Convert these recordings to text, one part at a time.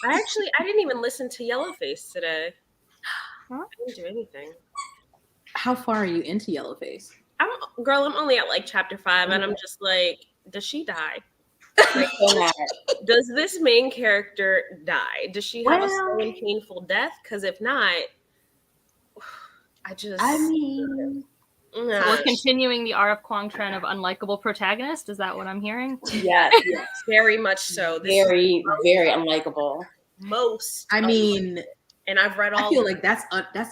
I didn't even listen to Yellowface today. Huh? I didn't do anything. How far are you into Yellowface? I'm only at like chapter 5, and I'm just like, does she die? Like, does this main character die? Does she have a slow and painful death? Because if not, I mean, So we're continuing the R.F. Kuang trend of unlikable protagonist. Is that what I'm hearing? Yes, very much so. Very unlikable. Most. I mean, and I've read all. I feel like that's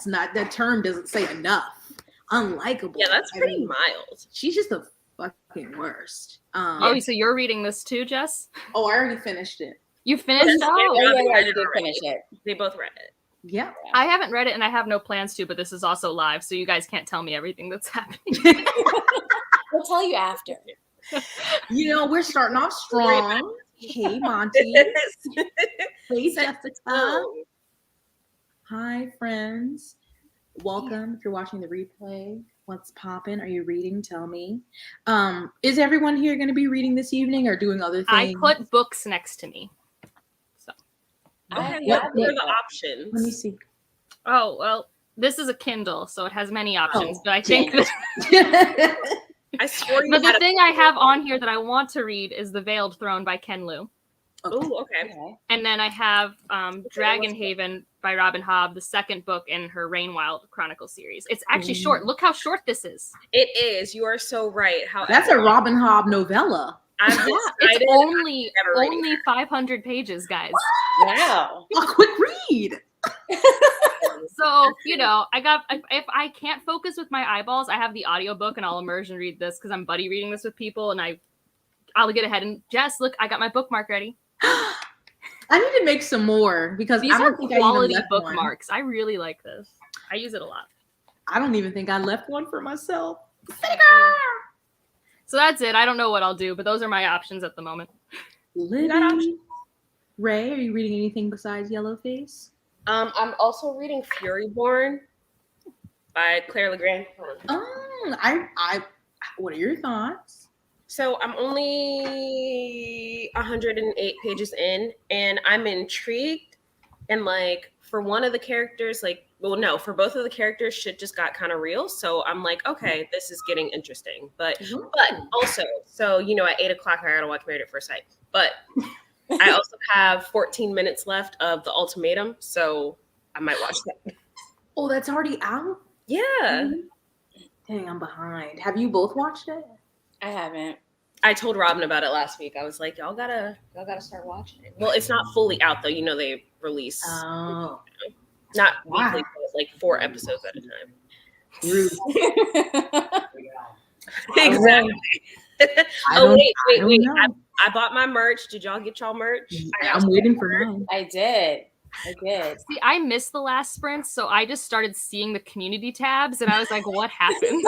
not, that term doesn't say enough. Unlikable. Yeah, that's pretty mild. She's just the fucking worst. Oh, so you're reading this too, Jess? Oh, I already finished it. You finished? I did finish it. They both read it. Yeah. I haven't read it and I have no plans to, but this is also live, so you guys can't tell me everything that's happening. We'll tell you after. You know, we're starting off strong. Hey, Monty. Hey, Jessica. Hi, friends. Welcome. If you're watching the replay, what's poppin'? Are you reading? Tell me. Is everyone here going to be reading this evening or doing other things? I put books next to me. Okay, what are the options? Let me see. Oh, well, this is a Kindle, so it has many options, but I think I swore you But the thing I have on here that I want to read is The Veiled Throne by Ken Liu. Oh, okay. And then I have Dragon Haven by Robin Hobb, the second book in her Rainwild Chronicle series. It's actually short. Look how short this is. It is. You are so right. That's a Robin Hobb novella. It's only 500 pages, guys. Wow. A quick read. So, you know, if I can't focus with my eyeballs, I have the audiobook and I'll immerse and read this because I'm buddy reading this with people and I'll get ahead and Jess, look, I got my bookmark ready. I need to make some more because these are quality bookmarks. I really like this. I use it a lot. I don't even think I left one for myself. So that's it. I don't know what I'll do, but those are my options at the moment. Ray, are you reading anything besides Yellowface? I'm also reading Furyborn by Claire Legrand. What are your thoughts? So I'm only 108 pages in, and I'm intrigued. And like for one of the characters, for both of the characters, shit just got kind of real. So I'm like, okay, this is getting interesting. But also, so you know, at 8:00 I gotta watch Married at First Sight. But I also have 14 minutes left of The Ultimatum, so I might watch that. Oh, that's already out? Yeah. Dang, I'm behind. Have you both watched it? I haven't. I told Robin about it last week. I was like, y'all gotta start watching it. Well, it's not fully out though. You know, they release not weekly, but like 4 episodes at a time. Exactly. Wait. I bought my merch. Did y'all get y'all merch? I'm waiting for mine. I did. See, I missed the last sprint, so I just started seeing the community tabs, and I was like, what happened?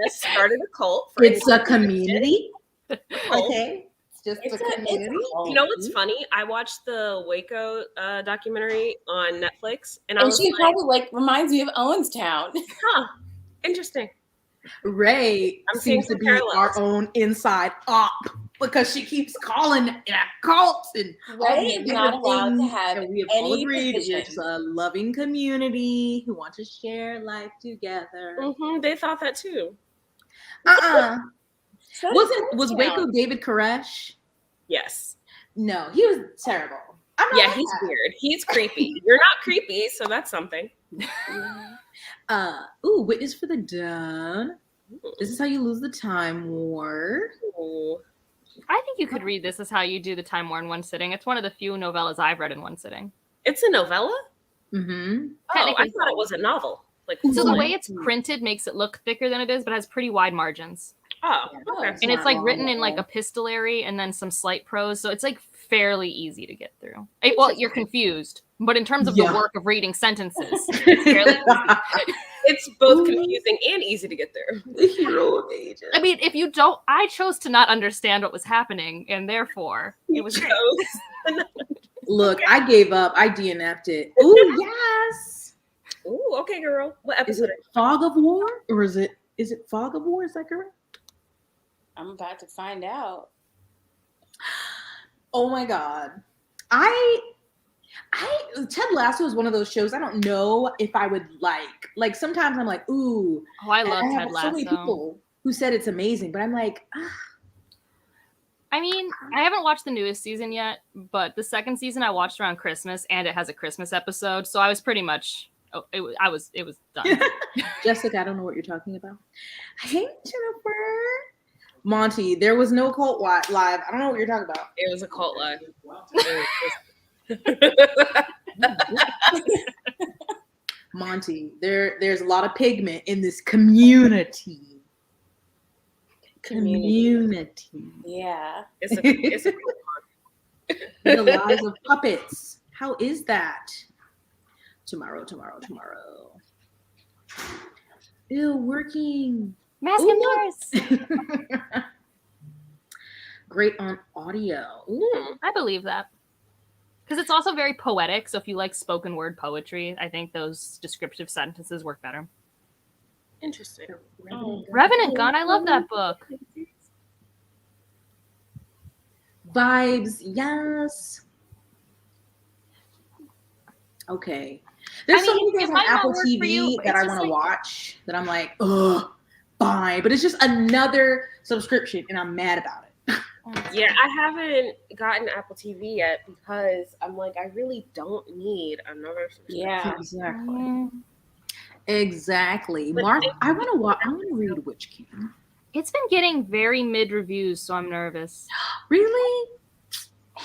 Just started a cult. It's a community? Okay. It's a community? You know what's funny? I watched the Waco documentary on Netflix, and she probably reminds me of Owenstown. Huh. Interesting. Ray seems to be our own inside op because she keeps calling it cults and Ray is not allowed to have we have all agreed it's a loving community who want to share life together. Mm-hmm. They thought that too. Was Waco David Koresh? Yes. No, he was terrible. He's weird. He's creepy. You're not creepy, so that's something. Witness for the Dawn. This is how you lose the Time War. Ooh. I think you could read This Is How You Do the Time War in one sitting. It's one of the few novellas I've read in one sitting. It's a novella? Mm-hmm. Oh, I thought it was a novel. So the way it's printed makes it look thicker than it is, but has pretty wide margins. Oh, okay. And it's written in epistolary and then some slight prose, so it's fairly easy to get through. You're confused, but in terms of the work of reading sentences, it's fairly easy. It's both confusing and easy to get through. The hero of ages. I mean, if you don't, I chose to not understand what was happening, and therefore it was. Look, I gave up. I DNF'd it. Ooh, yes. Ooh, okay, girl. What episode? Is it Fog of War, or is it Fog of War? Is that correct? I'm about to find out. Oh my God. Ted Lasso is one of those shows I don't know if I would like. Like sometimes I'm like, ooh. Oh, I love and I Ted have Lasso. so many people who said it's amazing, but I'm like, I mean, I haven't watched the newest season yet, but the second season I watched around Christmas, and it has a Christmas episode, so I was pretty much it was done. Jessica, I don't know what you're talking about. Hey, Jennifer. Monty, there was no cult live. I don't know what you're talking about. It was a cult live. Monty, there's a lot of pigment in this community. Yeah. It's a The lives of puppets. How is that? Tomorrow. Ew, working. Mask Ooh, and look. Doors. Great on audio. Ooh. I believe that. Because it's also very poetic, so if you like spoken word poetry, I think those descriptive sentences work better. Interesting. Revenant Gun, I love that book. Vibes, yes. Okay. There's so many things on Apple TV that I want to watch that I'm like, ugh, fine. But it's just another subscription and I'm mad about it. Yeah, I haven't gotten Apple TV yet because I'm like, I really don't need another subscription. Yeah. Exactly. Mark, I want to read Witch King. It's been getting very mid reviews, so I'm nervous. Really?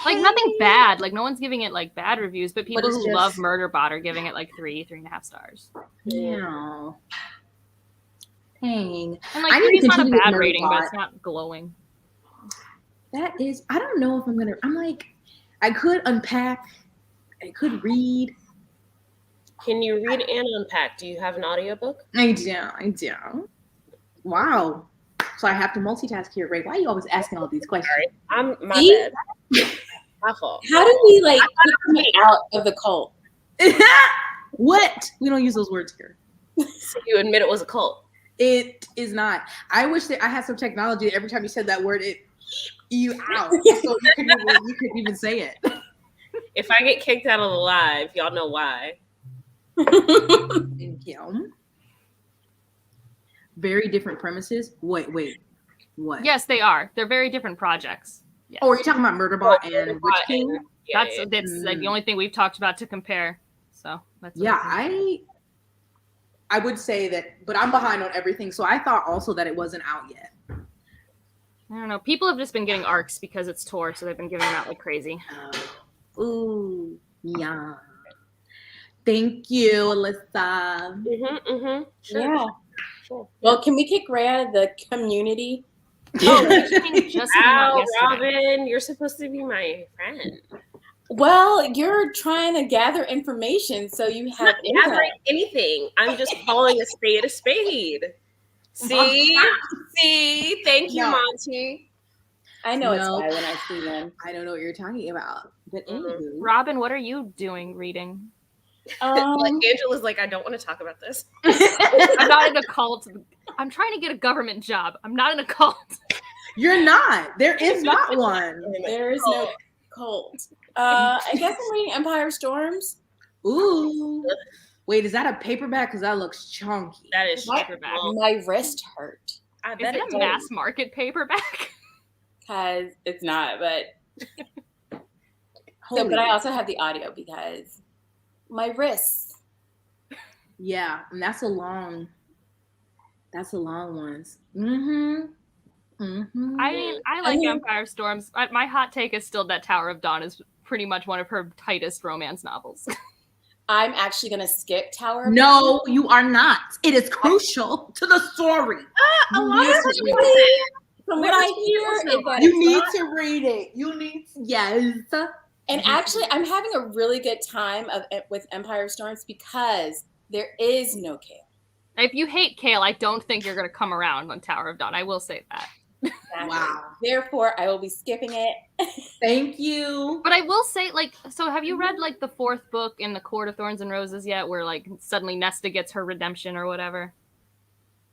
Like nothing bad. Like no one's giving it like bad reviews, but people it's who just- love Murderbot are giving it like 3.5 stars. Yeah. Dang. And like I need 3 to is not a continue with bad rating, but Murderbot. it's not glowing. That is, I don't know if I'm like, I could unpack, I could read. Can you read and unpack? Do you have an audiobook? I do. Wow. So I have to multitask here, Ray. Why are you always asking all these questions? Sorry, I'm my See? bad. My fault. How do we like kick me out of the cult? What? We don't use those words here. So you admit it was a cult. It is not. I wish that I had some technology that every time you said that word, it you out. So you could even say it. If I get kicked out of the live, y'all know why. Thank you. Very different premises. Wait. What? Yes, they are. They're very different projects. Yes. Oh, are you talking about Murderbot and Witch King? Yeah, That's like the only thing we've talked about to compare. So that's Yeah, I would say that, but I'm behind on everything. So I thought also that it wasn't out yet. I don't know. People have just been getting arcs because it's Tor, so they've been giving them out like crazy. Ooh, yeah. Thank you, Alyssa. Sure. Yeah. Sure. Well, can we kick Ray out of the community? Oh, Witch King just came out Wow, yesterday. Robin, you're supposed to be my friend. Well, you're trying to gather information so you I'm have not input. gathering anything. I'm just calling a spade a spade. See? See? Thank you, No. Monty. I know it's No. why when I see them. I don't know what you're talking about, but anywho. Robin, what are you doing reading? Like Angela's like, I don't want to talk about this. I'm not in a cult. I'm trying to get a government job. I'm not in a cult. You're not. There is not one. There is no cult. I guess I'm reading Empire Storms. Ooh. Wait, is that a paperback? Because that looks chunky. That is What? paperback. My wrist hurt I Is bet it it a mass market paperback? because it's not, but Holy. but I also have the audio because my wrists. Yeah, and that's a long one. Mm-hmm. I mean, I like Empire Storms. My hot take is still that Tower of Dawn is pretty much one of her tightest romance novels. I'm actually gonna skip Tower. of Dawn. No, you are not. It is crucial to the story. A lot of people From what I hear, is that You it's need not. to read it. You need to, yes. And actually, I'm having a really good time with Empire Storms because there is no Kale. If you hate Kale, I don't think you're going to come around on Tower of Dawn. I will say that. Wow. Therefore, I will be skipping it. Thank you. But I will say, like, so have you read, like, the 4th book in the Court of Thorns and Roses yet, where, like, suddenly Nesta gets her redemption or whatever?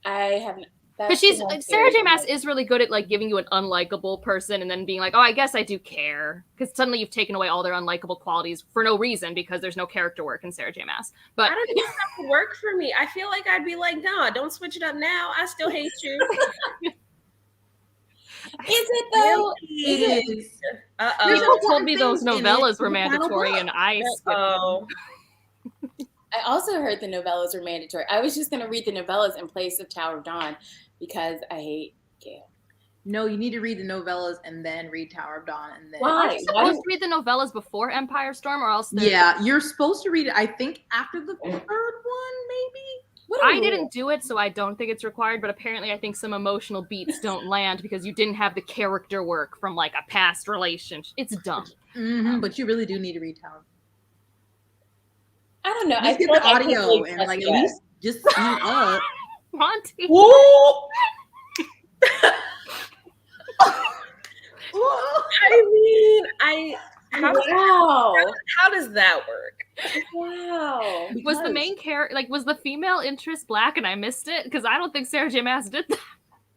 I haven't. Because Sarah J. Maas is really good at like giving you an unlikable person and then being like, oh, I guess I do care. Because suddenly you've taken away all their unlikable qualities for no reason because there's no character work in Sarah J. Maas. But I don't think that would work for me. I feel like I'd be like, nah, don't switch it up now. I still hate you. Is it though? It is. People told me those novellas were mandatory and I skipped them. I also heard the novellas were mandatory. I was just going to read the novellas in place of Tower of Dawn because I hate Gale. No, you need to read the novellas and then read Tower of Dawn. And then Why? Are you supposed to read the novellas before Empire Storm or else? Yeah, you're supposed to read it, I think, after the third one, maybe? I didn't do it, so I don't think it's required, but apparently I think some emotional beats don't land because you didn't have the character work from like a past relationship. It's dumb. But you really do need to read Tower of Dawn. I don't know. Just I get feel the like audio and like at least just speed up. Monty. Wow. How does that work? Wow. Was the main character was the female interest black and I missed it? Because I don't think Sarah J. Maas did that.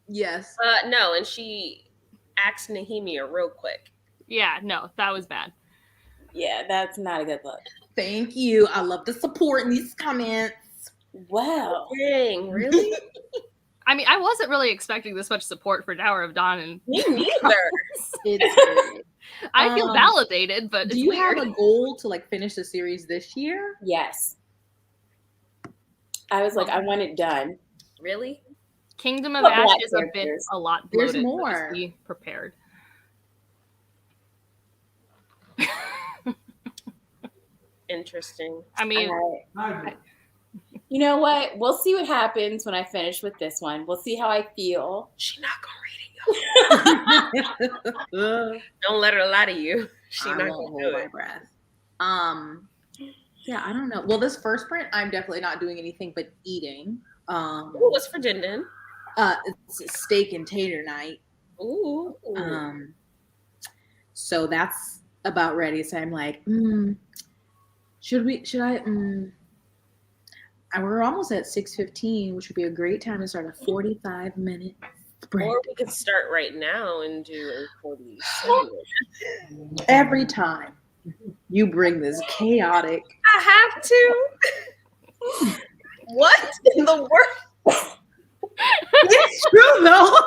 Yes. No, and she axed Nehemia real quick. Yeah, no, that was bad. Yeah, that's not a good look. Thank you. I love the support in these comments. Wow. Dang, really? I mean, I wasn't really expecting this much support for Tower of Dawn, and me neither. I feel validated, but do you have a goal to like finish the series this year? Yes. I was like, I want it done. Really? Kingdom of Ash is a lot bloated. There's more. So just be prepared. Interesting. I mean, you know what? We'll see what happens when I finish with this one. We'll see how I feel. She's not gonna read it, y'all. Don't let her lie to you. She's not gonna hold my breath. Yeah, I don't know. Well, this first print, I'm definitely not doing anything but eating. What's for Din Din? It's steak and tater night. Ooh. So that's about ready. So I'm like, should I? We're almost at 6:15, which would be a great time to start a 45-minute sprint. Or we could start right now and do a 47. Every time you bring this chaotic. I have to. What in the world? It's true though.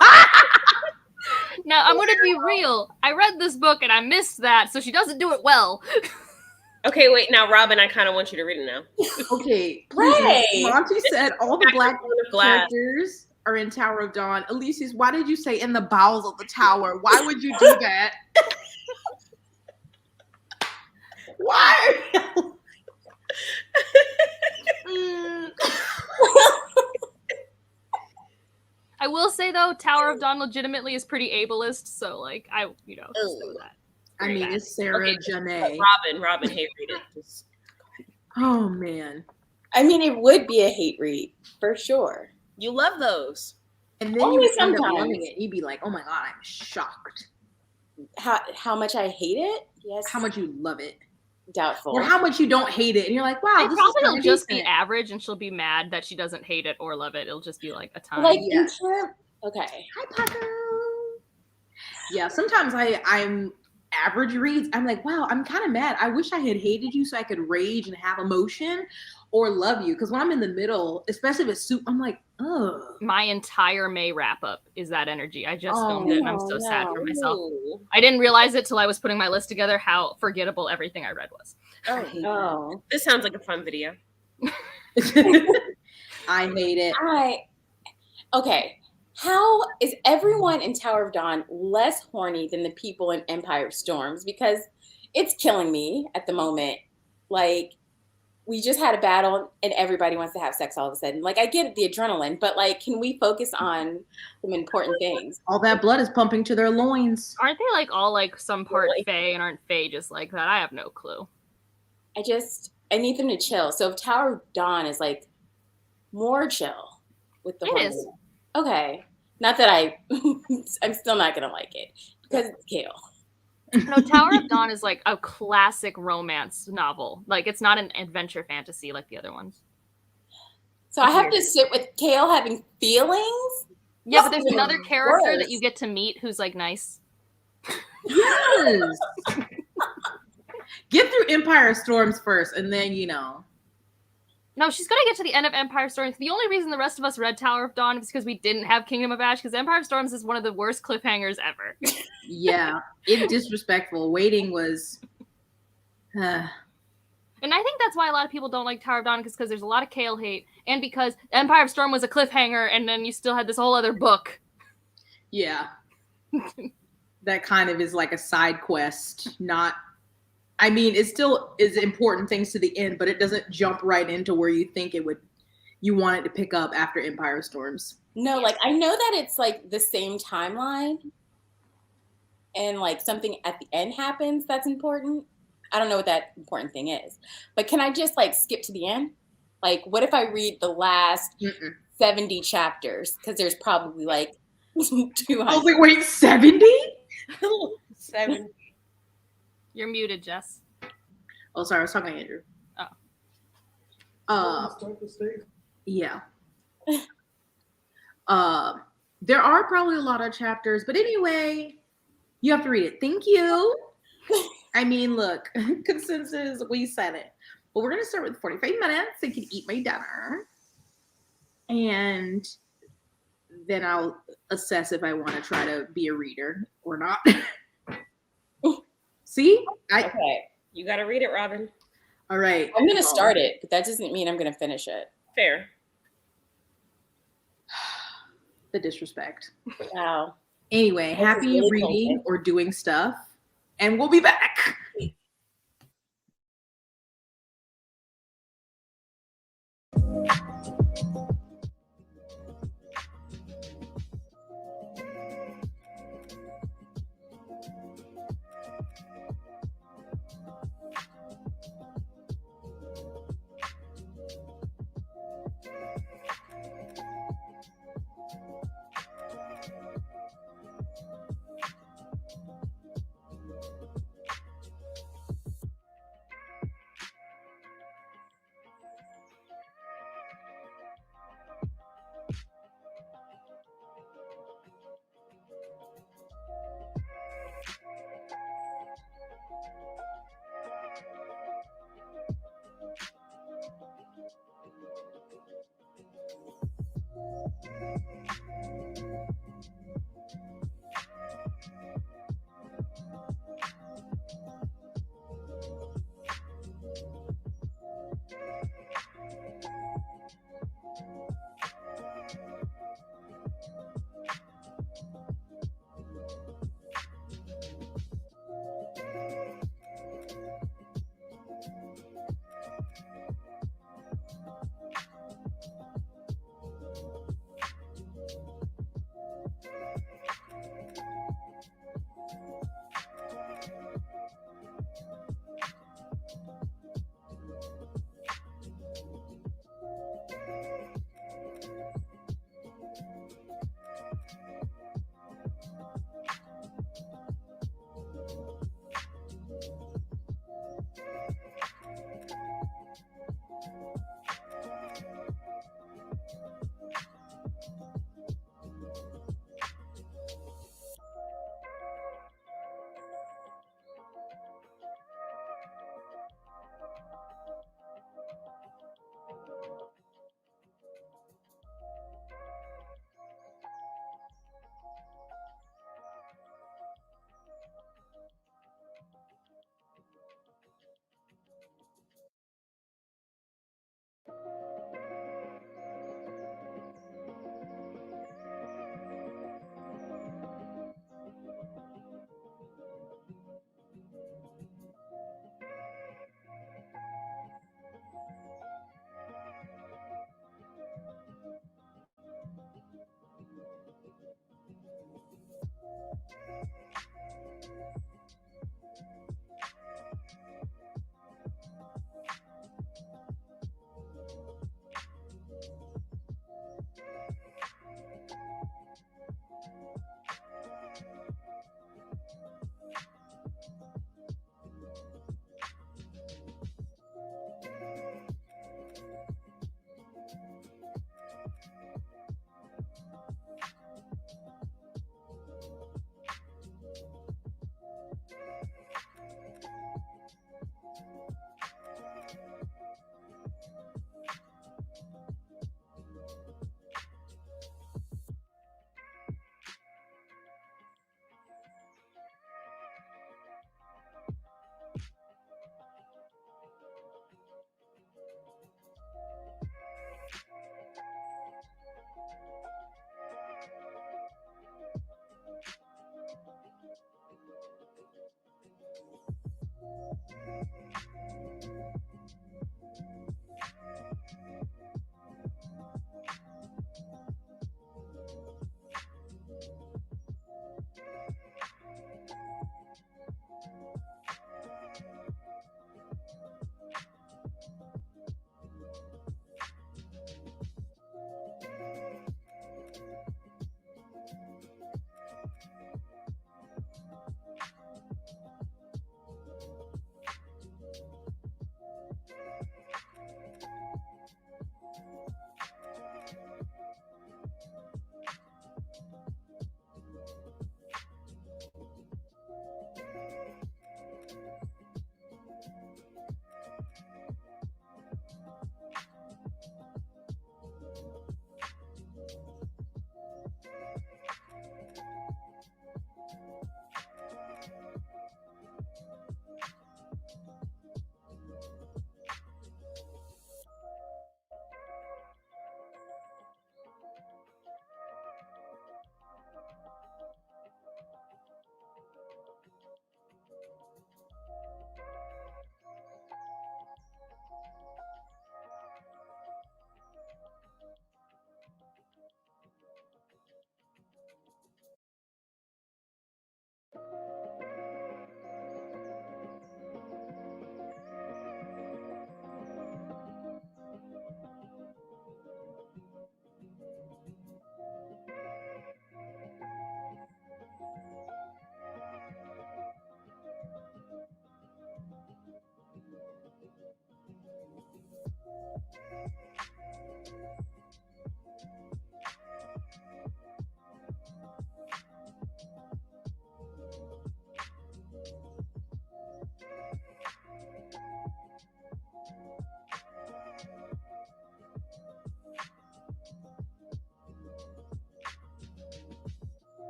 Now I'm gonna be real. I read this book and I missed that, so she doesn't do it well. Okay, wait. Now, Robin, I kind of want you to read it now. Okay, right. Monty said all the black characters are in Tower of Dawn. Elysius, why did you say in the bowels of the tower? Why would you do that? Why? I will say though, Tower of Dawn legitimately is pretty ableist, so like I know that. I mean, it's Sarah Janae. Robin, hate read it. Just... Oh man. I mean, it would be a hate read for sure. You love those, and then you would end up loving it. You'd be like, "Oh my god, I'm shocked." How much I hate it? Yes. How much you love it? Doubtful. Or how much you don't hate it, and you're like, "Wow, this probably is will just be average, and she'll be mad that she doesn't hate it or love it. It'll just be like a time." Like, okay. Hi, Paco. Yeah, sometimes I'm average reads. I'm like, wow, I'm kind of mad. I wish I had hated you so I could rage and have emotion, or love you. Because when I'm in the middle, especially with soup, I'm like, ugh. My entire May wrap up is that energy. I just filmed it, and I'm so sad for myself. I didn't realize it till I was putting my list together how forgettable everything I read was. Oh. This sounds like a fun video. I hate it. Okay. How is everyone in Tower of Dawn less horny than the people in Empire Storms? Because it's killing me at the moment. Like, we just had a battle and everybody wants to have sex all of a sudden. Like, I get the adrenaline, but like, can we focus on some important things? All that blood is pumping to their loins. Aren't they like all like some part Fae and aren't Fae just like that? I have no clue. I need them to chill. So if Tower of Dawn is like more chill with the it is. Okay. Not that I'm still not going to like it because it's Gale. No, Tower of Dawn is like a classic romance novel. Like, it's not an adventure fantasy like the other ones. So I have to sit with Gale having feelings? Yeah, but there's Even another character worse. that you get to meet who's like nice. Yes. Get through Empire Storms first, and then No, she's gonna get to the end of Empire Storms. The only reason the rest of us read Tower of Dawn is because we didn't have Kingdom of Ash, because Empire Storms is one of the worst cliffhangers ever. Yeah, it's disrespectful. Waiting was. And I think that's why a lot of people don't like Tower of Dawn, because there's a lot of Kale hate, and because Empire of Storm was a cliffhanger, and then you still had this whole other book. Yeah. That kind of is like a side quest, not. I mean, it still is important things to the end, but it doesn't jump right into where you think it would. You want it to pick up after Empire Storms. No, like I know that it's like the same timeline, and like something at the end happens that's important. I don't know what that important thing is, but can I just like skip to the end? Like, what if I read the last 70 chapters? Because there's probably like 200. I was like, wait, 70? 70. You're muted, Jess. Oh, sorry, I was talking to Andrew. Yeah. There are probably a lot of chapters, but anyway, you have to read it. Thank you. I mean, look, consensus, we said it. But we're going to start with 45 minutes. I can eat my dinner. And then I'll assess if I want to try to be a reader or not. See? Okay. You got to read it, Robin. All right. I'm going to start it, but that doesn't mean I'm going to finish it. Fair. The disrespect. Wow. Anyway, This is happy really reading cool. or doing stuff. And we'll be back.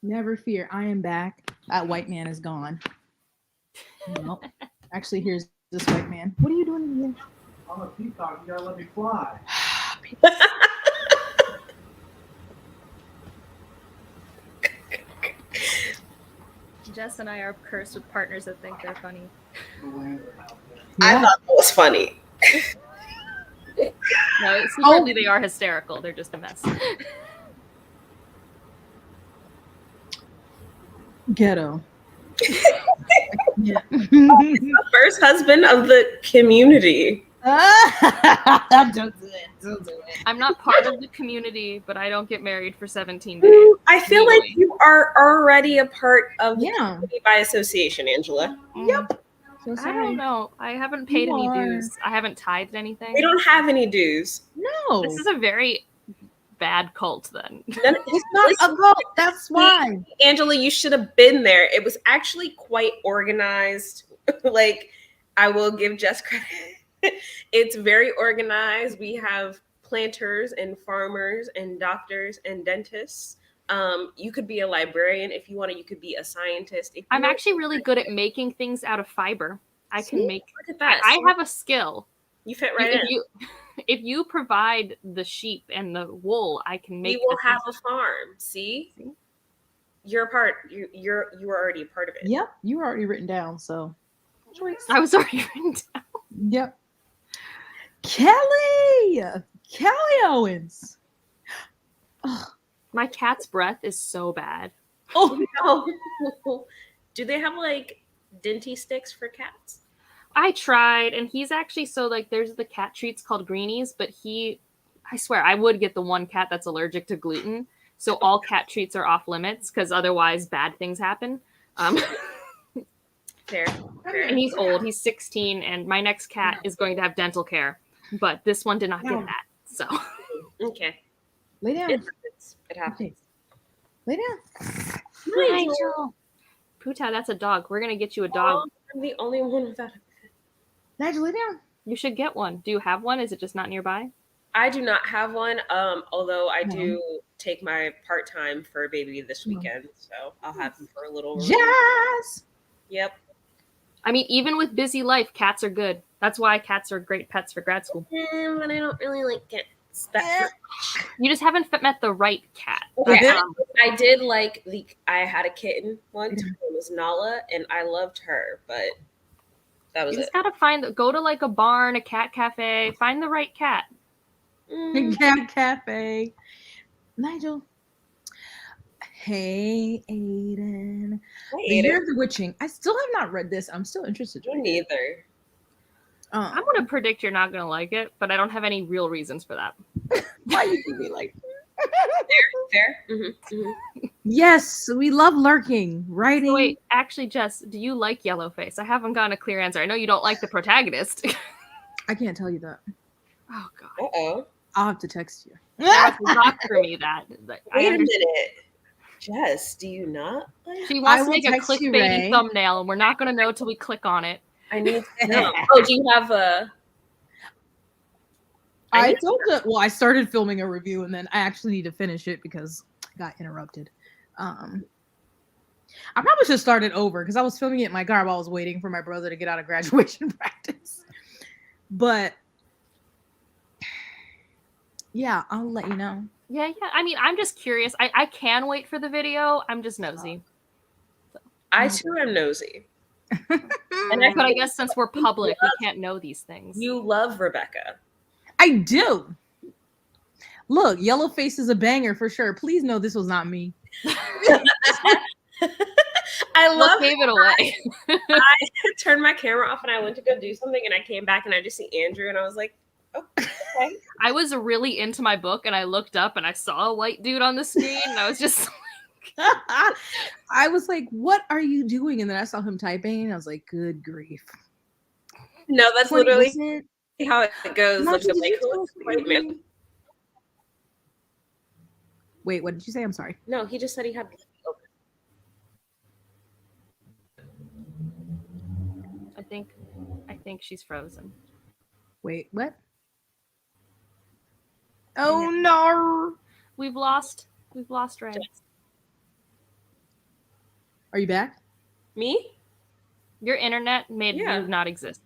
Never fear, I am back. That white man is gone. Nope. Actually, here's this white man. What are you doing in here? I'm a peacock. You gotta let me fly. Jess and I are cursed with partners that think they're funny. I Yeah. thought that was funny. No, secretly they are hysterical. They're just a mess. Ghetto. Yeah. The first husband of the community. Don't do it. Don't do it. I'm not part of the community, but I don't get married for 17 days. I feel like Legally. you are already a part of the Yeah. community by association, Angela. Yep. So I sorry. don't know. I haven't paid any You are. dues. I haven't tithed anything. We don't have any dues. No. This is a very bad cult then. It's not a cult. That's why. Angela, you should have been there. It was actually quite organized. Like, I will give Jess credit. It's very organized. We have planters and farmers and doctors and dentists. You could be a librarian if you wanted. You could be a scientist. If you I'm want- actually really good at making things out of fiber. I can See? make. Look at that. I have a skill. You fit right in. If you provide the sheep and the wool, I can make. We will the have a farm. See? See? You're a part. You were already a part of it. Yep. You were already written down. So. Choice. I was already written down. Yep. Kelly Owens. Ugh. My cat's breath is so bad. Oh, No. Do they have like denty sticks for cats? I tried, and he's actually so like there's the cat treats called greenies, but I swear I would get the one cat that's allergic to gluten. So all cat treats are off limits because otherwise bad things happen. Fair. And he's old. He's 16, and my next cat is going to have dental care, but this one did not get that. So Okay. lay down. It happens. Lay down. Nigel. Puta, that's a dog. We're gonna get you a dog. Oh, I'm the only one without a Nigel, lay down. You should get one. Do you have one? Is it just not nearby? I do not have one. Although I do take my part time fur baby this weekend, so I'll have him for a little. Jazz. Yep. I mean, even with busy life, cats are good. That's why cats are great pets for grad school. But I don't really like cats. You just haven't met the right cat. Okay, That's, I did like I had a kitten once. Her name was Nala, and I loved her, but that was you it. just gotta go to like a barn, a cat cafe, find the right cat. Cat Cafe. Nigel. Hey, Aiden. The Year of the Witching. I still have not read this. I'm still interested. Me neither. I'm gonna predict you're not gonna like it, but I don't have any real reasons for that. Why you do me like? Fair. Mm-hmm. Yes, we love lurking. Writing. So wait, actually, Jess, do you like Yellowface? I haven't gotten a clear answer. I know you don't like the protagonist. I can't tell you that. Oh god. Uh-oh. I'll have to text you. You have to talk for me that. I Wait a understand. minute. Jess, do you not like? She I wants to will make a text you, clickbaity Ray. thumbnail, and we're not going to know till we click on it. I need to know. Oh, do you have a? I told you. Well, I started filming a review, and then I actually need to finish it because I got interrupted. I probably should start it over because I was filming it in my car while I was waiting for my brother to get out of graduation practice. But yeah, I'll let you know. Yeah. I mean, I'm just curious. I can wait for the video. I'm just nosy. I too am nosy. But I guess since we're public, we can't know these things. You love Rebecca. I do. Look, Yellowface is a banger for sure. Please know this was not me. I What love gave it away? I turned my camera off and I went to go do something and I came back and I just see Andrew and I was like, oh, okay. I was really into my book, and I looked up and I saw a white dude on the screen, and I was just I was like, what are you doing? And then I saw him typing and I was like, good grief. No, that's Wait, literally was it- how it goes. Not Like, did I'm like, you who tell is this white man? me? Wait, what did you say? I'm sorry. No, he just said he had. I think she's frozen. Wait, what? Oh no! We've lost Ray. Are you back? Me? Your internet made Yeah. you not exist.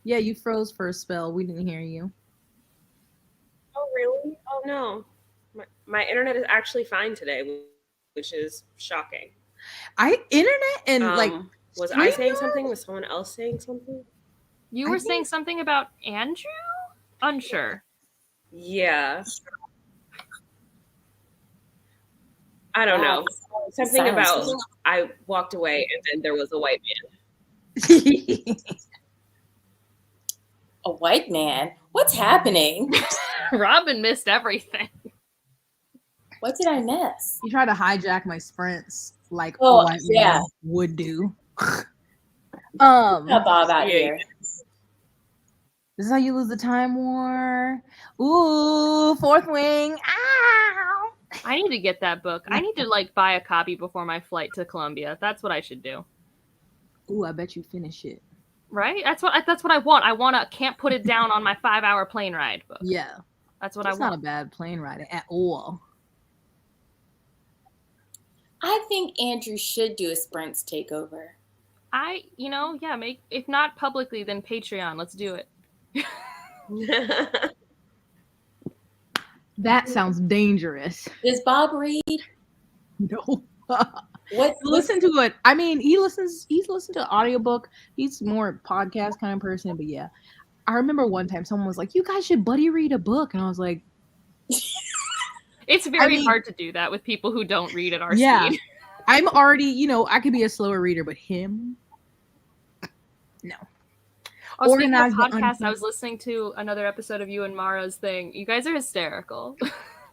Yeah, you froze for a spell. We didn't hear you. Oh, really? Oh, no. My internet is actually fine today, which is shocking. Internet and like was I saying StreamYard? something? Was someone else saying something? You I were think- saying something about Andrew? Unsure. Yeah. I don't Wow. know. Something Silence. about I walked away and then there was a white man. A white man? What's happening? Robin missed everything. What did I miss? You try to hijack my sprints like Oh, a white yeah. man would do. Got Bob out Yeah. here. This is how you lose the time war. Ooh, fourth wing. Ow. I need to get that book. I need to like buy a copy before my flight to Colombia. That's what I should do. Ooh, I bet you finish it. Right? That's what I want. I want to can't put it down on my 5-hour plane ride book. Yeah. That's what It's I not a want. bad plane ride at all. I think Andrew should do a Sprints takeover. Make if not publicly, then Patreon. Let's do it. That sounds dangerous. Does Bob read? No. What? Listen to it. I mean, he's listened to audiobook. He's more podcast kind of person, but yeah. I remember one time someone was like, "You guys should buddy read a book." And I was like, It's very mean- hard to do that with people who don't read at our Yeah. speed. I'm already, I could be a slower reader, but him? No. Oh, speaking of Organize the podcasts, I was listening to another episode of you and Mara's thing. You guys are hysterical.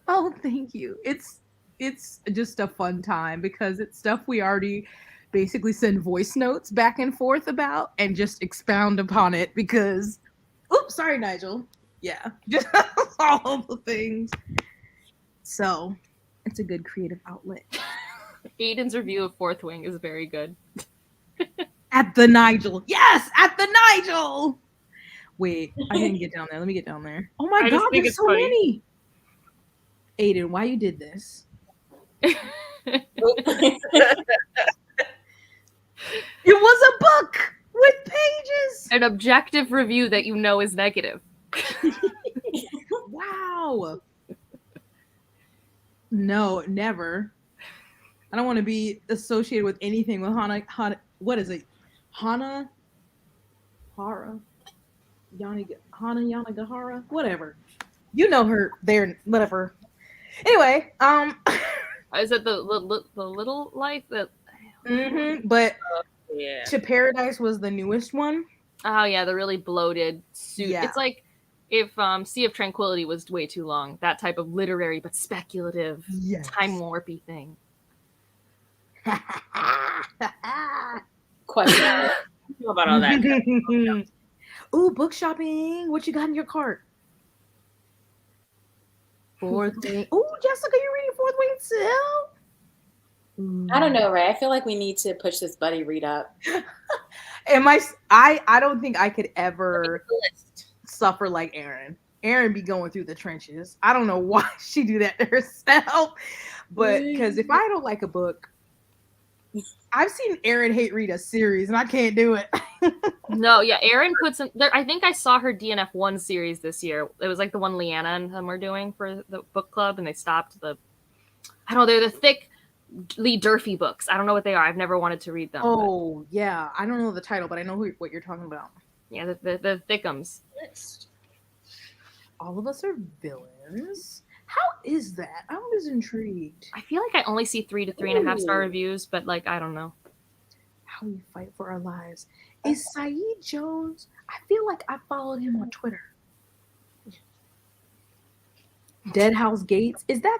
Oh, thank you. It's just a fun time because it's stuff we already basically send voice notes back and forth about and just expound upon it because oops, sorry, Nigel. Yeah. Just all of the things. So it's a good creative outlet. Aiden's review of Fourth Wing is very good. At the Nigel. Yes, at the Nigel. Wait, I didn't get down there. Let me get down there. Oh my I just god, think there's it's so funny. many. Aiden, why you did this? It was a book with pages. An objective review that you know is negative. Wow. No, never. I don't want to be associated with anything with Hana. What is it? Hana Yanagihara? Whatever. You know her there, whatever. Anyway, Is it the little life that? but Yeah. To Paradise was the newest one. Oh yeah, the really bloated suit. Yeah. It's like if Sea of Tranquility was way too long. That type of literary but speculative, Yes. time warpy thing. Question. I don't know about all that. Ooh, book shopping. What you got in your cart? Fourth Wing. Ooh, Jessica, you reading Fourth Wing still? I don't know, Ray. I feel like we need to push this buddy read up. I don't think I could ever suffer like Erin. Erin be going through the trenches. I don't know why she do that to herself, but because if I don't like a book, I've seen Erin hate read a series and I can't do it. No, yeah, Erin puts in there. I think I saw her DNF 1 series this year. It was like the one Leanna and them were doing for the book club, and they stopped the. I don't know. They're the thick Lee Durfee books. I don't know what they are. I've never wanted to read them. but Oh yeah, I don't know the title, but I know what you're talking about. yeah, the thickums. All of us are villains. How is that? I was intrigued. I feel like I only see 3 to 3.5 star reviews, but like I don't know. How we fight for our lives. Is Saeed Jones? I feel like I followed him on Twitter. Dead House Gates. Is that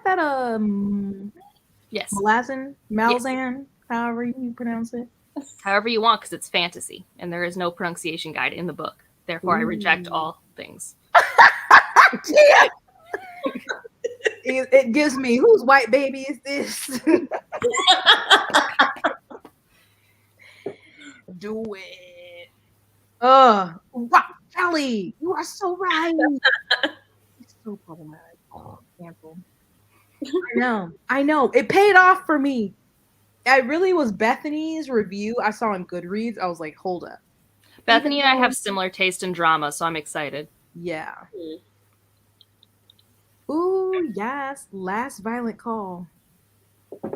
Yes, Malzan, however you pronounce it? however you want, because it's fantasy, and there is no pronunciation guide in the book. Therefore, I reject all things. Yeah. It gives me whose white baby is this? Do it. Rock Kelly, you are so right. It's so problematic. Oh, cancel. I know. It paid off for me. I really was Bethany's review I saw on Goodreads. I was like, hold up. Bethany and I have similar taste in drama, so I'm excited. Yeah. Ooh, yes. Last Violent Call. Do you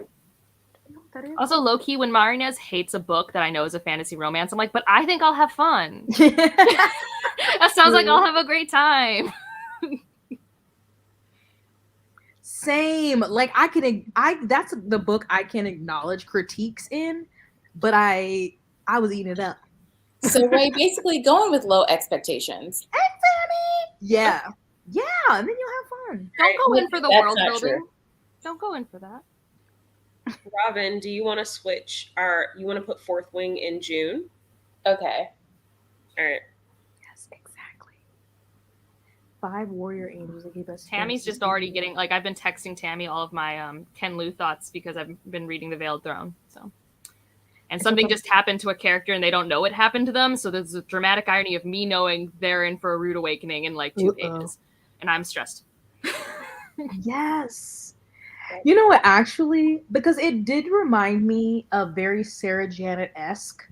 know what that is? Also, low-key, when Marinez hates a book that I know is a fantasy romance, I'm like, but I think I'll have fun. That sounds like I'll have a great time. Same. Like that's the book I can acknowledge critiques in, but I was eating it up. So Ray, basically going with low expectations. Yeah. Yeah, and then you'll have fun. Don't go in for the That's world not building. true. Don't go in for that. Robin, do you want to switch you want to put Fourth Wing in June? Okay. All right. Yes, exactly. 5 warrior angels that gave us. Tammy's just already getting, like, I've been texting Tammy all of my Ken Liu thoughts because I've been reading The Veiled Throne. So, and something just happened to a character and they don't know it happened to them. So there's a dramatic irony of me knowing they're in for a rude awakening in like 2 pages. And I'm stressed. Yes. You know what, actually, because it did remind me of very Sarah Janet-esque,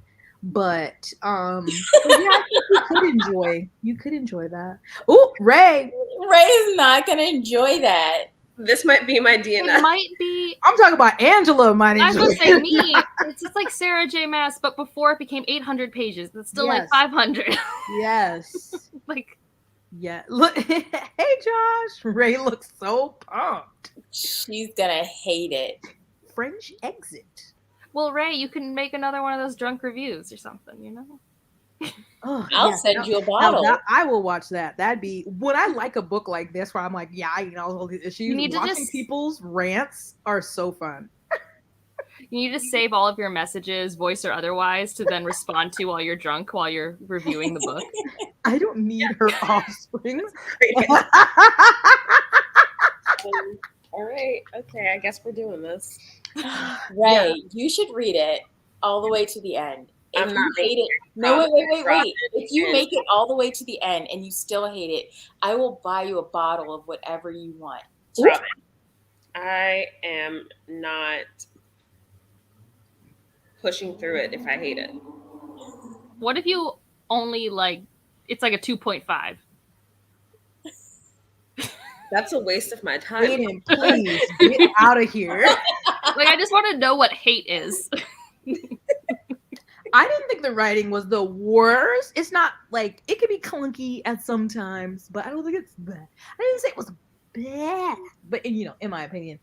but yeah, I think you could enjoy that. Oh, Ray Ray's not gonna enjoy that. This might be my It DNF. might be. I'm talking about Angela might I was enjoy going to say it. me. It's just like Sarah J. Maas, but before it became 800 pages. It's still like Yes. 500. Yes. Like, Yeah. Look, hey Josh. Ray looks so pumped. She's gonna hate it. French exit. well, Ray, you can make another one of those drunk reviews or something, you know? Oh, I'll yeah. send you a Now bottle. I will watch that. That'd be when I like a book like this where I'm like, yeah, I know all these issues. You need to Watching just- people's rants are so fun. You need to save all of your messages, voice or otherwise, to then respond to while you're drunk, while you're reviewing the book. I don't need her offspring. All right. Okay. I guess we're doing this. Ray, you should read it all the way to the end. If I'm you not hate it, no, wait. If you make it all the way to the end and you still hate it, I will buy you a bottle of whatever you want. Robin, I am not pushing through it if I hate it. What if you only like, it's like a 2.5? That's a waste of my time. Aiden, please get out of here. Like, I just want to know what hate is. I didn't think the writing was the worst. It's not like it could be clunky at some times, but I don't think it's bad. I didn't say it was bad, but you know, in my opinion,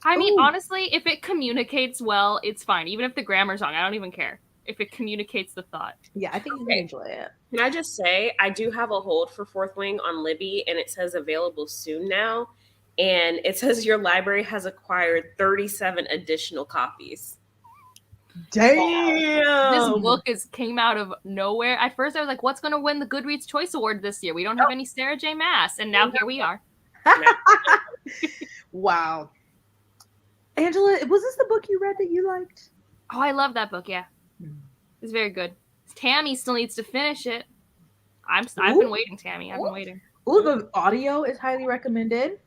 I mean, Ooh. honestly, if it communicates well, it's fine. Even if the grammar's wrong, I don't even care. If it communicates the thought. yeah, I think you can Okay. enjoy it. Can I just say, I do have a hold for Fourth Wing on Libby, and it says available soon now. And it says your library has acquired 37 additional copies. Damn. This book came out of nowhere. At first, I was like, what's going to win the Goodreads Choice Award this year? We don't have any Sarah J. Maas. And now here we are. Wow. Angela, was this the book you read that you liked? Oh, I love that book. Yeah. It's very good. Tammy still needs to finish it. I've been waiting, Tammy. I've been waiting. Ooh, the audio is highly recommended.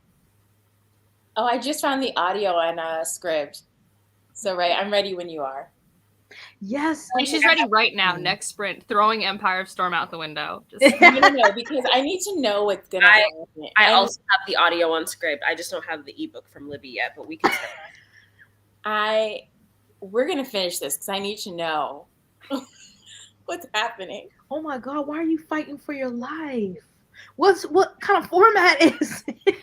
Oh, I just found the audio on Scribd. So, Ray, I'm ready when you are. Yes. Like, she's ready right now. Next sprint, throwing Empire of Storm out the window. Just, No, because I need to know what's gonna happen. I And also have the audio on Scribd. I just don't have the ebook from Libby yet, but we can start. we're gonna finish this because I need to know what's happening. Oh my God, why are you fighting for your life? What kind of format is it?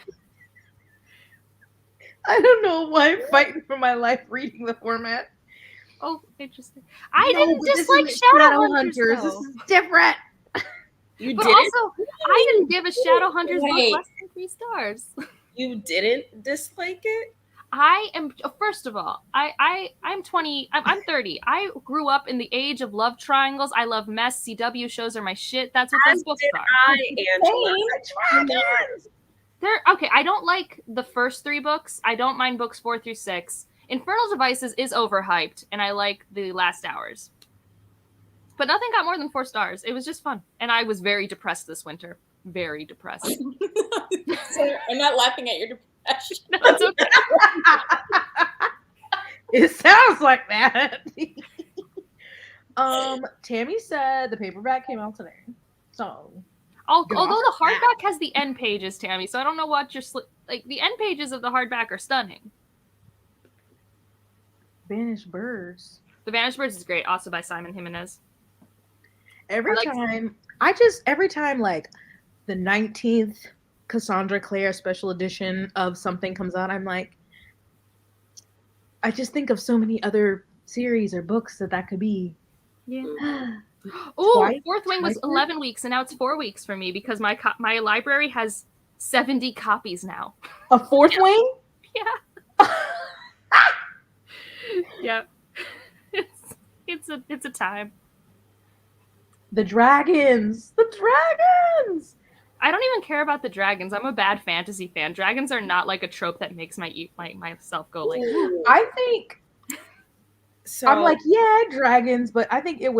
I don't know why I'm fighting for my life reading the format. oh, interesting. I No, didn't but this dislike isn't Shadowhunters. This Though. is different. You But didn't. also, I didn't give a Shadowhunters book Wait. less than 3 stars. You didn't dislike it. I am, first of all, I'm 20, I'm 30. I grew up in the age of love triangles. I love mess. CW shows are my shit. That's what those As books did are. Angela. Dragons. They're okay. I don't like the first 3 books. I don't mind books 4 through 6. Infernal Devices is overhyped, and I like the last hours. But nothing got more than 4 stars. It was just fun. And I was very depressed this winter. Very depressed. So I'm not laughing at your depression. That's okay. It sounds like that. Tammy said the paperback came out today. So Although the hardback has the end pages, Tammy, so I don't know what you're like. The end pages of the hardback are stunning. Vanished Birds. The Vanished Birds is great, also by Simon Jimenez. Every time like the 19th Cassandra Clare special edition of something comes out, I'm like, I just think of so many other series or books that could be. Yeah. Oh, Fourth Wing was 11 weeks, and now it's 4 weeks for me because my library has 70 copies now. A Fourth Wing? Yeah. Yeah. It's a time. The dragons. I don't even care about the dragons. I'm a bad fantasy fan. Dragons are not like a trope that makes myself go like. I think. So I'm like, yeah, dragons, but I think it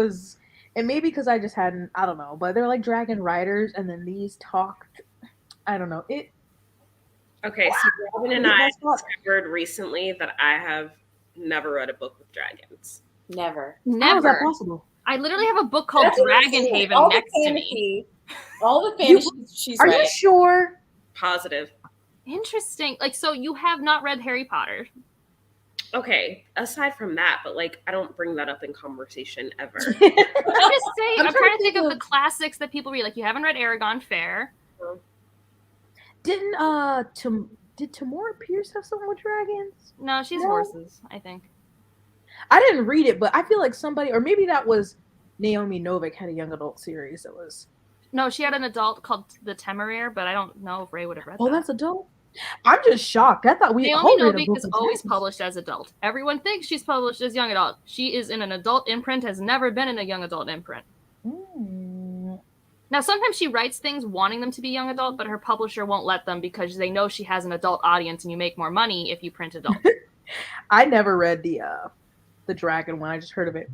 may be because I just hadn't. I don't know, but they're like dragon riders, and then these talked. I don't know it. Okay, so Robin and I discovered recently that I have never read a book with dragons. Never. How is that possible? I literally have a book called Dragon Haven next to me. All the fantasy she's read. Are you sure? Positive. Interesting. Like, so you have not read Harry Potter? Okay, aside from that, but like I don't bring that up in conversation ever. I'm just saying. I'm trying to think of the classics that people read. Like, you haven't read Aragon Fair. Did Tamora Pierce have something with dragons? No, she's horses, I think. I didn't read it, but I feel like somebody, or maybe that was Naomi Novik, had a young adult series that was. No, she had an adult called The Temeraire, but I don't know if Ray would have read that. Oh, that's adult? I'm just shocked. I thought Naomi Novik is always published as adult. Everyone thinks she's published as young adult. She is in an adult imprint, has never been in a young adult imprint. Now, sometimes she writes things wanting them to be young adult, but her publisher won't let them because they know she has an adult audience and you make more money if you print adult. I never read the dragon one. I just heard of it.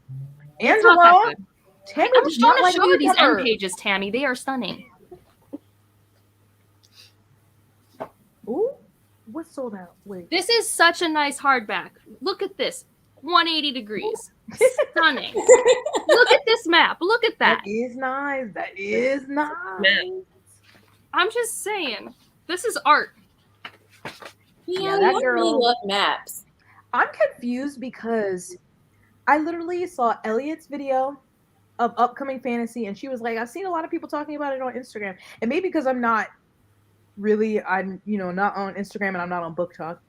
Angela, Tammy, I'm just trying to show you these end pages, Tammy. They are stunning. Ooh, what sold out? Wait. This is such a nice hardback. Look at this. 180 degrees. Stunning. Look at this map. Look at that. That is nice. I'm just saying. This is art. Yeah, that girl really love maps. I'm confused because I literally saw Elliot's video of upcoming fantasy, and she was like, I've seen a lot of people talking about it on Instagram. And maybe because I'm not on Instagram and I'm not on Book Talk.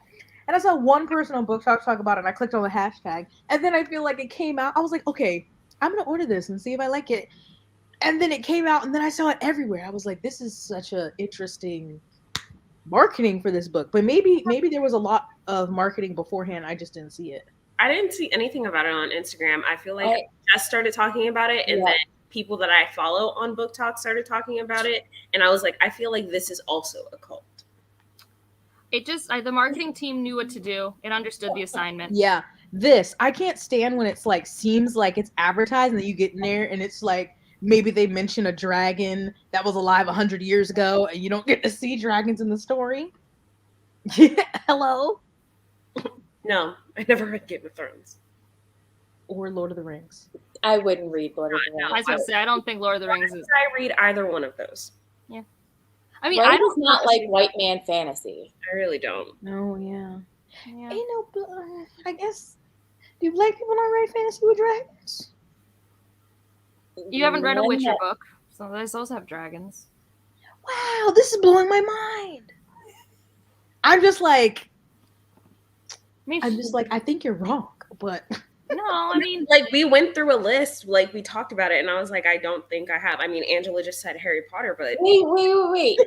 And I saw one person on Book Talk talk about it, and I clicked on the hashtag. And then I feel like it came out. I was like, okay, I'm going to order this and see if I like it. And then it came out, and then I saw it everywhere. I was like, this is such an interesting marketing for this book. But maybe there was a lot of marketing beforehand. I just didn't see it. I didn't see anything about it on Instagram. I feel like I just started talking about it, and then people that I follow on Book Talk started talking about it. And I was like, I feel like this is also a cult. The marketing team knew what to do. It understood the assignment. Yeah. I can't stand when it's like, seems like it's advertised and then you get in there and it's like, maybe they mention a dragon that was alive 100 years ago and you don't get to see dragons in the story. Hello? No, I never read Game of Thrones. Or Lord of the Rings. I wouldn't read Lord of the Rings. I was going to say, I don't think Lord of the Rings is. I read either one of those. Yeah. I mean, I don't not like white man fantasy. I really don't. Oh, yeah. I guess, do black people not write fantasy with dragons? You haven't read a Witcher book, so those have dragons. Wow, this is blowing my mind. I'm just like, I think you're wrong, but. No, I mean, like we went through a list, like we talked about it, and I was like, I don't think I have. I mean, Angela just said Harry Potter, but wait.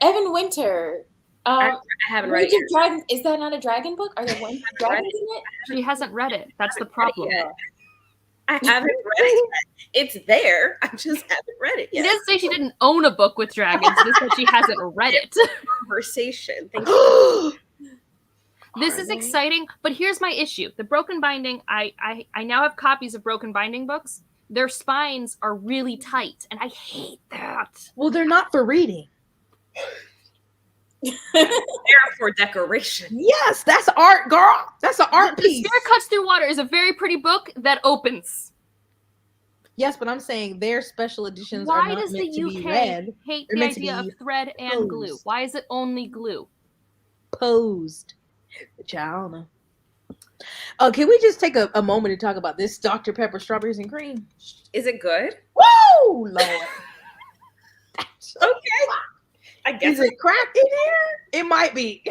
Evan Winter. I haven't read it. Dragons. Is that not a dragon book? Are there dragons in it? She hasn't read it. That's the problem. I haven't read it yet. It's there. I just haven't read it yet. She didn't say she didn't own a book with dragons. This said she hasn't read it. Conversation. Thank you. This is exciting, but here's my issue. The Broken Binding, I now have copies of Broken Binding books. Their spines are really tight, and I hate that. Well, they're not for reading. There for decoration. Yes, that's art, girl. That's an art The piece. Spear Cuts Through Water is a very pretty book that opens. Yes, but I'm saying their special editions are Why not does meant the to be UK read. hate They're the meant to idea be of thread and glue? posed. Why is it only glue? Posed. Which I don't know. Oh, can we just take a moment to talk about this Dr. Pepper Strawberries and Cream? Is it good? Woo, Lord. Okay. I guess Is it crack in here? It might be.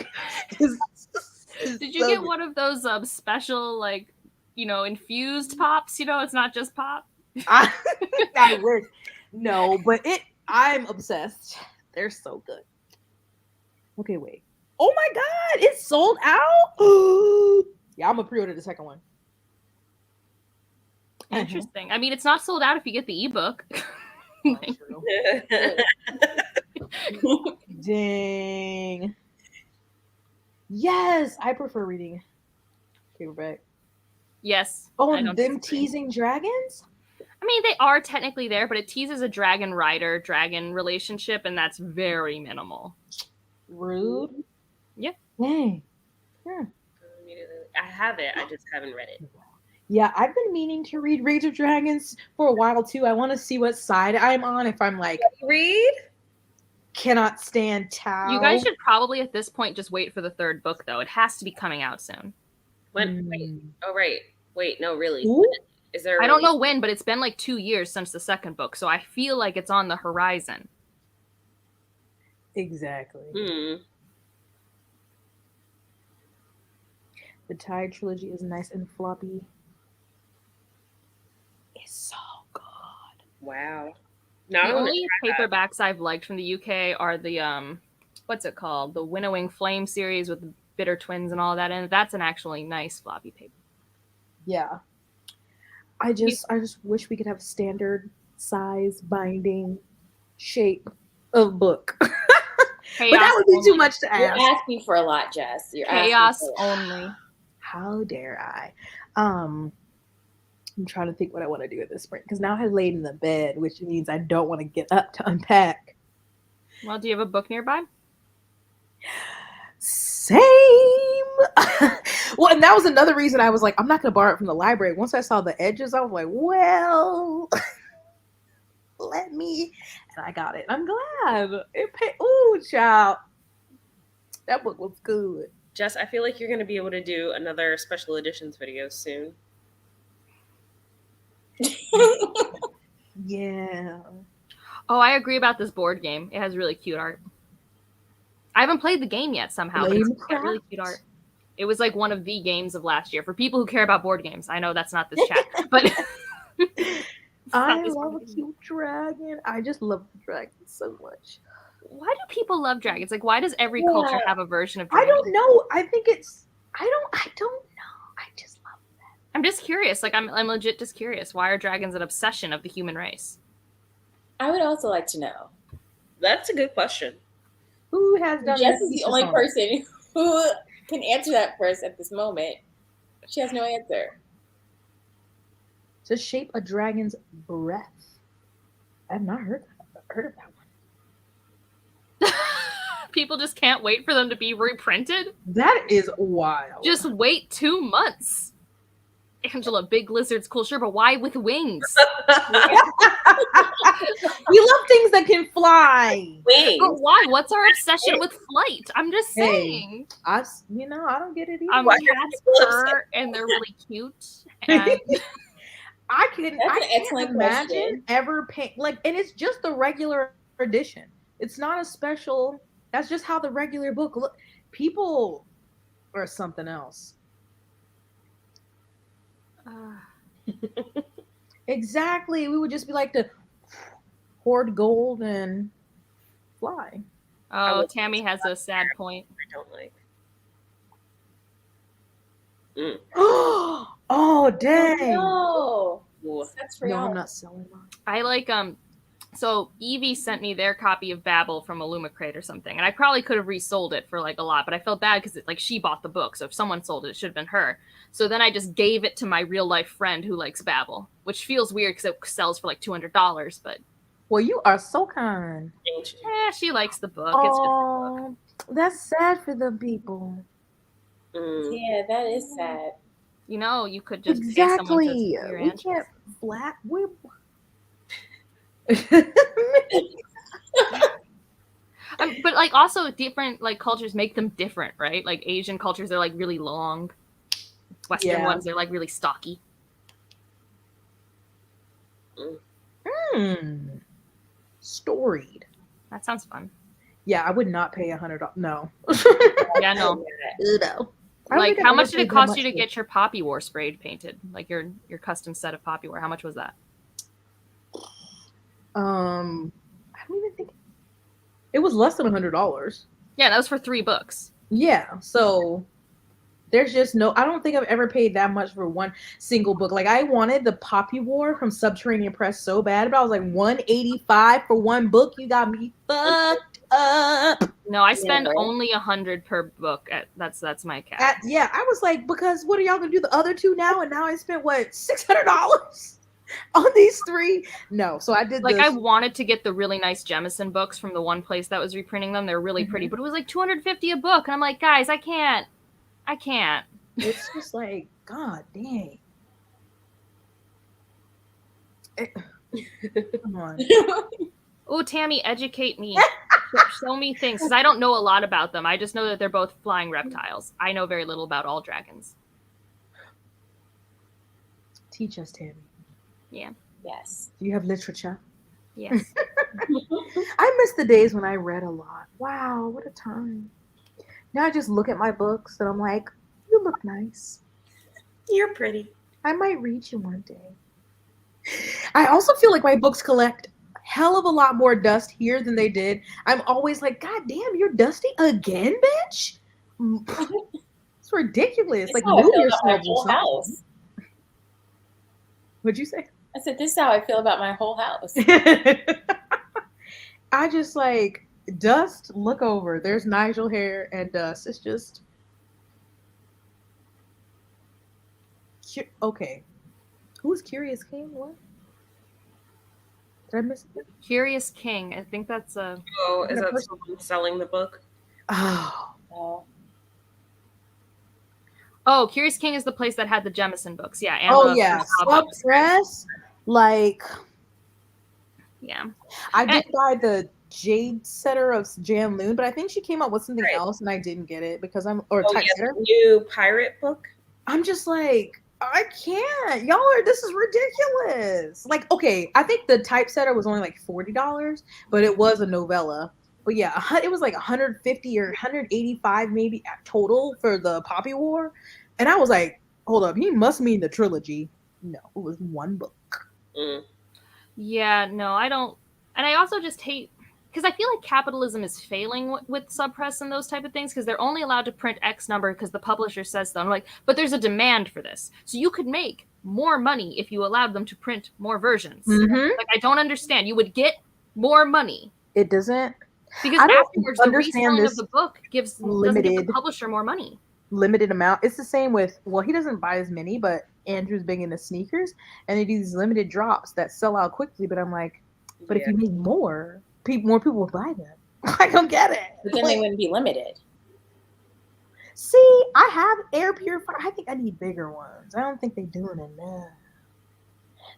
Did you get one of those special, like, infused pops? It's not just pop. I wish. No, but I'm obsessed. They're so good. Okay, wait. Oh my god, it's sold out. Yeah, I'm gonna pre-order the second one. Interesting. I mean, it's not sold out if you get the ebook. Dang. Yes, I prefer reading paperback. Yes. Oh, I and don't them disagree. teasing dragons? I mean, they are technically there, but it teases a dragon rider dragon relationship, and that's very minimal. Rude. Yeah. Dang. Yeah. I have it. I just haven't read it. Yeah, I've been meaning to read Rage of Dragons for a while too. I want to see what side I'm on. If I'm like, Read? cannot stand Tao. You guys should probably at this point just wait for the third book, though. It has to be coming out soon. When? Wait. Oh, right. Wait. No, really. Ooh. Is there? I don't know when, but it's been like 2 years since the second book, so I feel like it's on the horizon. Exactly. Hmm. The Tide trilogy is nice and floppy. It's so good. Wow. The only paperbacks I've liked from the UK are the what's it called? The Winnowing Flame series with the Bitter Twins and all that, and that's an actually nice floppy paper. Yeah. I just wish we could have standard size, binding, shape of book. But that would be too much to You're ask. asking for a lot, Jess. You're Chaos asking for a lot. only. How dare I? I'm trying to think what I want to do at this point because now I laid in the bed, which means I don't want to get up to unpack. Well, do you have a book nearby? Same. Well, and that was another reason I was like, I'm not going to borrow it from the library. Once I saw the edges, I was like, well, let me. And I got it. I'm glad. Ooh, child. That book was good. Jess, I feel like you're going to be able to do another special editions video soon. Yeah. Oh, I agree about this board game. It has really cute art. I haven't played the game yet somehow, but it's got really cute art. It was like one of the games of last year. For people who care about board games, I know that's not this chat, but I love a cute dragon. I just love the dragon so much. Why do people love dragons? Like, why does every culture have a version of dragons? I don't know. I think it's. I don't know. I just love that. I'm just curious. Like, I'm legit just curious. Why are dragons an obsession of the human race? I would also like to know. That's a good question. Who has done Jess that is the only person who can answer that for us at this moment. She has no answer. To shape a dragon's breath. I've not heard of that one. People just can't wait for them to be reprinted. That is wild. Just wait 2 months. Angela, big lizards, cool, sure, but why with wings? We love things that can fly. Wings. But why? What's our obsession with flight? I'm just saying. I don't get it either. Cats purr and they're really cute. And I can't excellent imagine question. ever paying and it's just the regular edition. It's not a special. That's just how the regular book look. People are something else. Exactly. We would just be like to hoard gold and fly. oh, Tammy has a sad point. I don't like. Oh dang! No, that's for No, y'all. I'm not selling mine. I like so Evie sent me their copy of Babel from Illumicrate or something, and I probably could have resold it for like a lot, but I felt bad because she bought the book, so if someone sold it, it should have been her. So then I just gave it to my real life friend who likes Babel, which feels weird because it sells for like $200, but Well, you are so kind. she likes the book. It's just a book. That's sad for the people. Yeah, that is sad. You know, you could just pay someone to Exactly. do your We answers. can't flat. But like also different like cultures make them different, right? Like Asian cultures are like really long. Western Yeah. ones are like really stocky. Storied. That sounds fun. Yeah, I would not pay $100. No. Yeah, no. No. I don't Like, think I've how ever much did paid it that cost much you to for- get your Poppy War sprayed painted? Like your custom set of Poppy War. How much was that? I don't even think it was less than $100. Yeah, that was for 3 books. Yeah, so there's just no. I don't think I've ever paid that much for one single book. Like I wanted the Poppy War from Subterranean Press so bad, but I was like $185 for one book. You got me fucked up. No, I spend right? only $100 per book. That's my cap. Yeah, I was like, because what are y'all gonna do the other two now? And now I spent what $600 on these 3. No, so I did Like this. I wanted to get the really nice Jemison books from the one place that was reprinting them. They're really pretty, but it was like $250 a book, and I'm like, guys, I can't. It's just like, God dang. Come on. Oh, Tammy, educate me. Show me things, because I don't know a lot about them. I just know that they're both flying reptiles. I know very little about all dragons. Teach us, Tammy. Yeah. Yes. Do you have literature? Yes. I miss the days when I read a lot. Wow, what a time. Now I just look at my books and I'm like, you look nice. You're pretty. I might read you one day. I also feel like my books collect hell of a lot more dust here than they did. I'm always like, God damn, you're dusty again, bitch? It's ridiculous. This Like, is how I move feel about my yourself or whole something. house. What'd you say? I said, this is how I feel about my whole house. I just like dust. Look over. There's Nigel hair and dust. It's just okay. Who's Curious King? What? Did I miss it? Curious King. I think that's a. Oh, is Yeah, that first- someone selling the book? Oh, Oh. Oh, Curious King is the place that had the Jemison books. Yeah. And oh the yeah. Sub Press. Like Yeah. I did buy the Jade Setter of Jan Loon, but I think she came out with something else, and I didn't get it because I'm Oh, Typesetter. yes, new pirate book. I'm just like, I can't. Y'all are, this is ridiculous. Like, okay, I think the Typesetter was only like $40, but it was a novella. But yeah, it was like 150 or 185 maybe at total for the Poppy War. And I was like, hold up, he must mean the trilogy. No, it was one book. Yeah, no, I don't. And I also just hate, because I feel like capitalism is failing with subpress and those type of things, because they're only allowed to print X number because the publisher says so. I'm like, but there's a demand for this. So you could make more money if you allowed them to print more versions. Mm-hmm. Like, I don't understand. You would get more money. It doesn't. Because I don't afterwards, the understand reselling this of the book doesn't give limited- the publisher more money. Limited amount. It's the same with, well, he doesn't buy as many, but Andrew's big into sneakers, and they do these limited drops that sell out quickly. But I'm like, but if you make more people will buy them. I don't get it. But then they wouldn't be limited. See, I have air purifier. I think I need bigger ones. I don't think they're doing enough.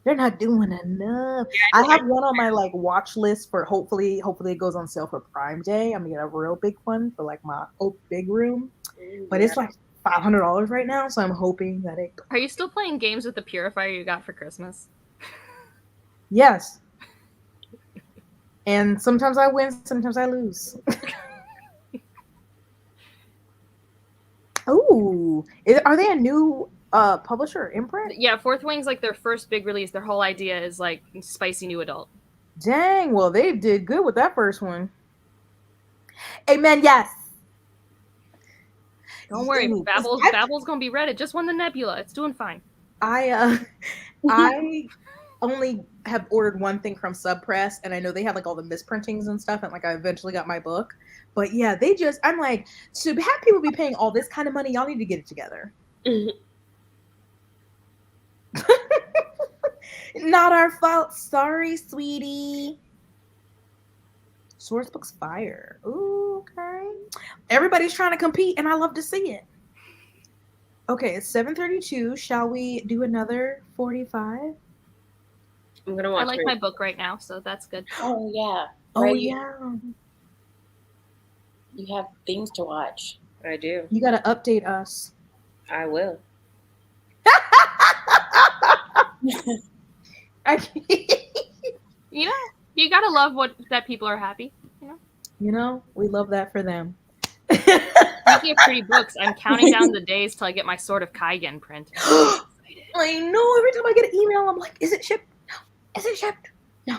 They're not doing enough. I have one on my like watch list for hopefully it goes on sale for Prime Day. I'm gonna get a real big one for like my big room, but it's like $500 right now. So I'm hoping that it. Are you still playing games with the purifier you got for Christmas? Yes. And sometimes I win, sometimes I lose. Ooh, are they a new publisher or imprint? Yeah, Fourth Wing's like their first big release. Their whole idea is like spicy new adult. Dang, well they did good with that first one. Amen. Yes. Don't worry, Ooh, Babble's gonna be read. It just won the Nebula. It's doing fine. I only have ordered one thing from Subpress, and I know they have like all the misprintings and stuff, and like I eventually got my book. But yeah, I'm like, to have people be paying all this kind of money, y'all need to get it together. Not our fault. Sorry, sweetie. Source book's fire. Ooh. Okay. Everybody's trying to compete, and I love to see it. Okay, it's 7:32. Shall we do another 45? I'm gonna I watch like my book right now, so that's good. Oh yeah. Oh, Right. yeah. You have things to watch. I do. You got to update us. I will. I can't. You know, you gotta love that people are happy. You know, we love that for them. Speaking of pretty books, I'm counting down the days till I get my Sword of Kaigen print. I know. Every time I get an email, I'm like, is it shipped? No. Is it shipped? No.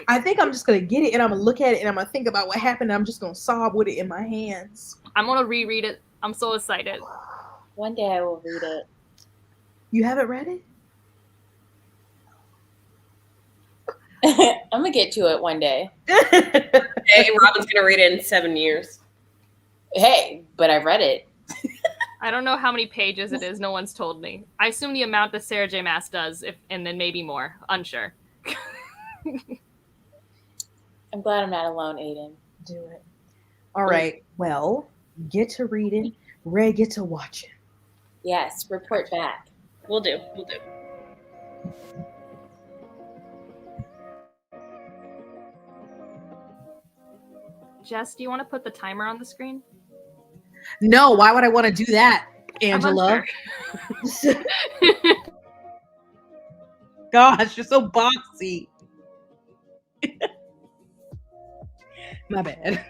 I think I'm just going to get it, and I'm going to look at it, and I'm going to think about what happened, and I'm just going to sob with it in my hands. I'm gonna reread it. I'm so excited. One day I will read it. You haven't read it? I'm gonna get to it one day. Hey, Robin's gonna read it in 7 years. Hey, but I've read it. I don't know how many pages it is. No one's told me. I assume the amount that Sarah J. Maas does, and then maybe more. Unsure. I'm glad I'm not alone, Aiden. Do it. All right. Well, get to reading. Ray, get to watching. Yes, report back. We'll do. We'll do. Jess, do you want to put the timer on the screen? No, why would I want to do that, I'm Angela? unsure. Gosh, you're so boxy. My bad.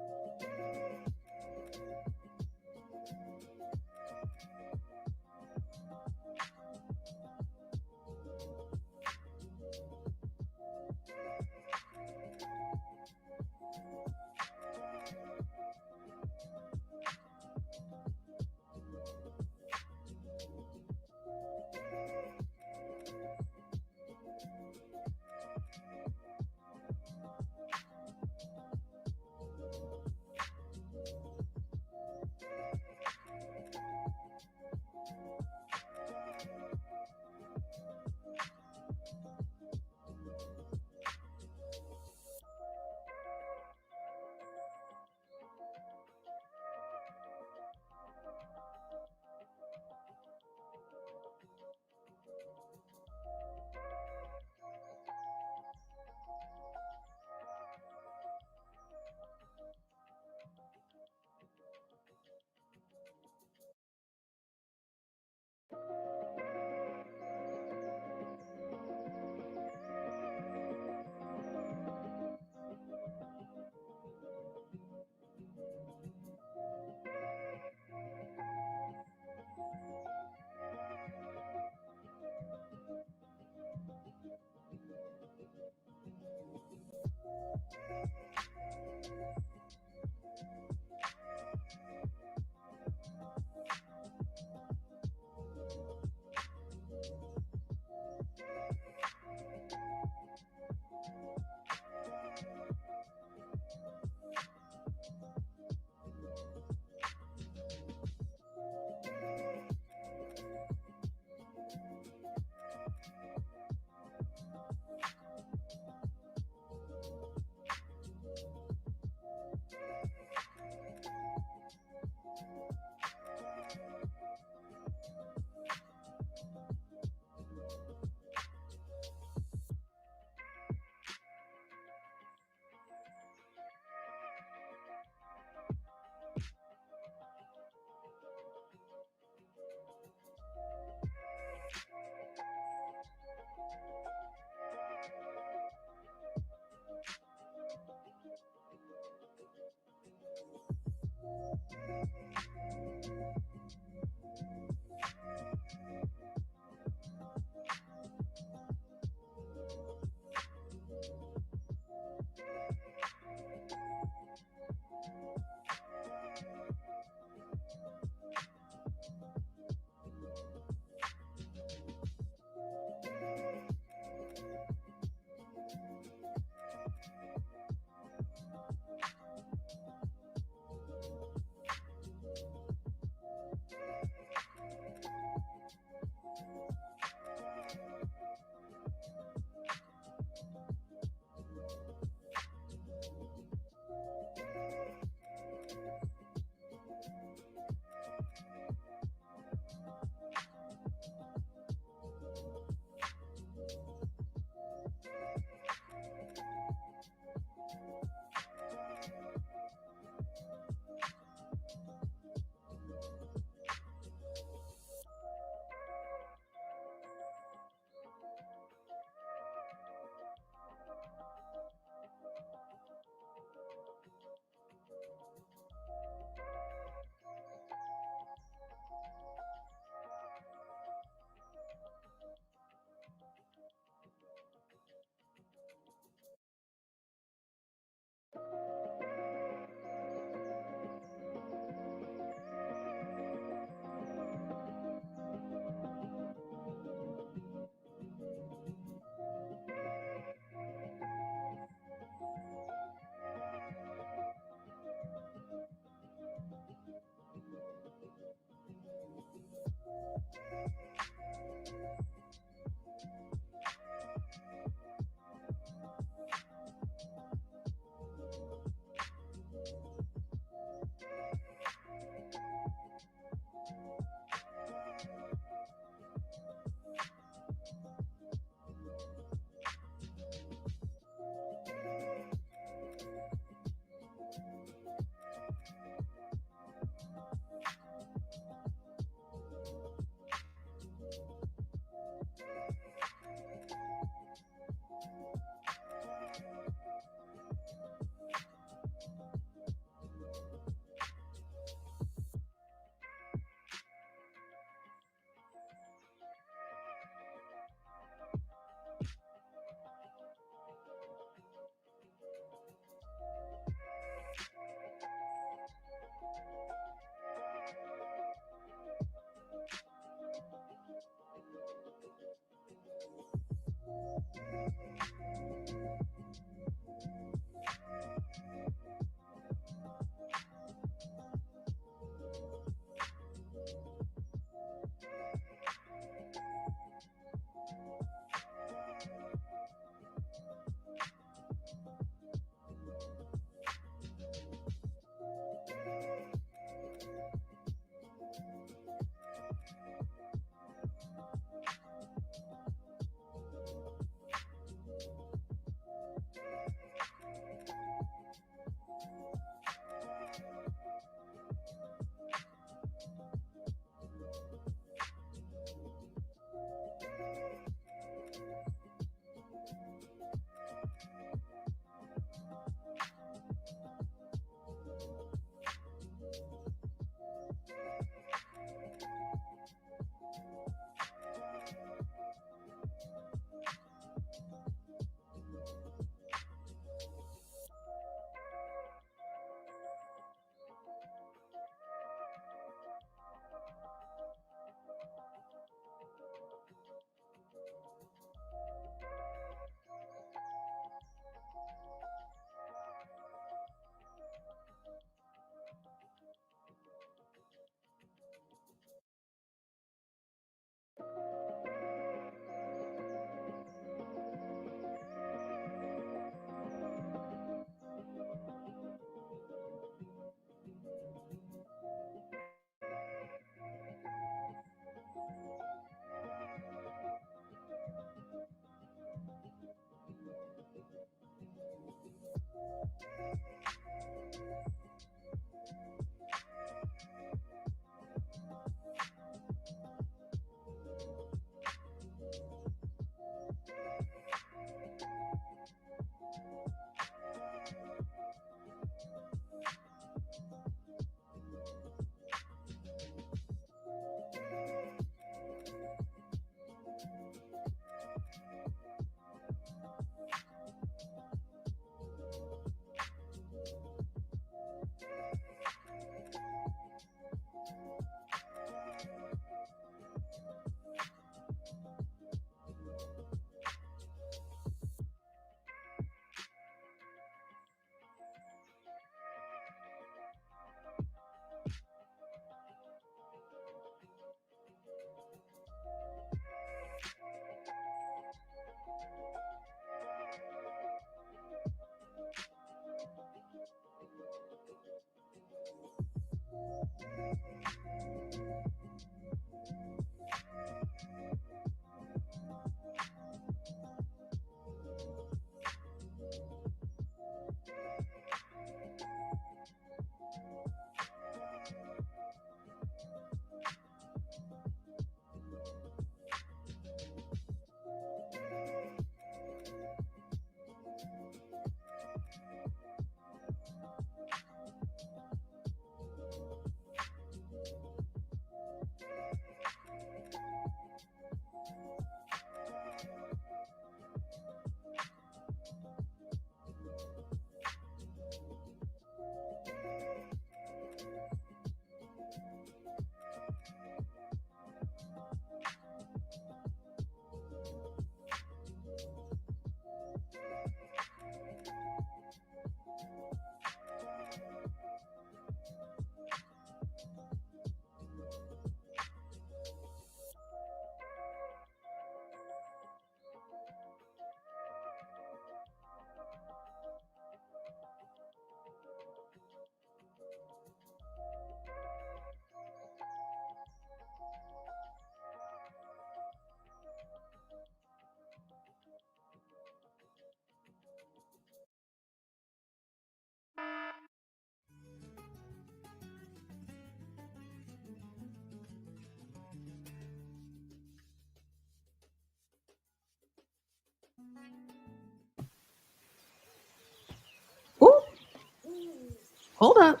Hold up.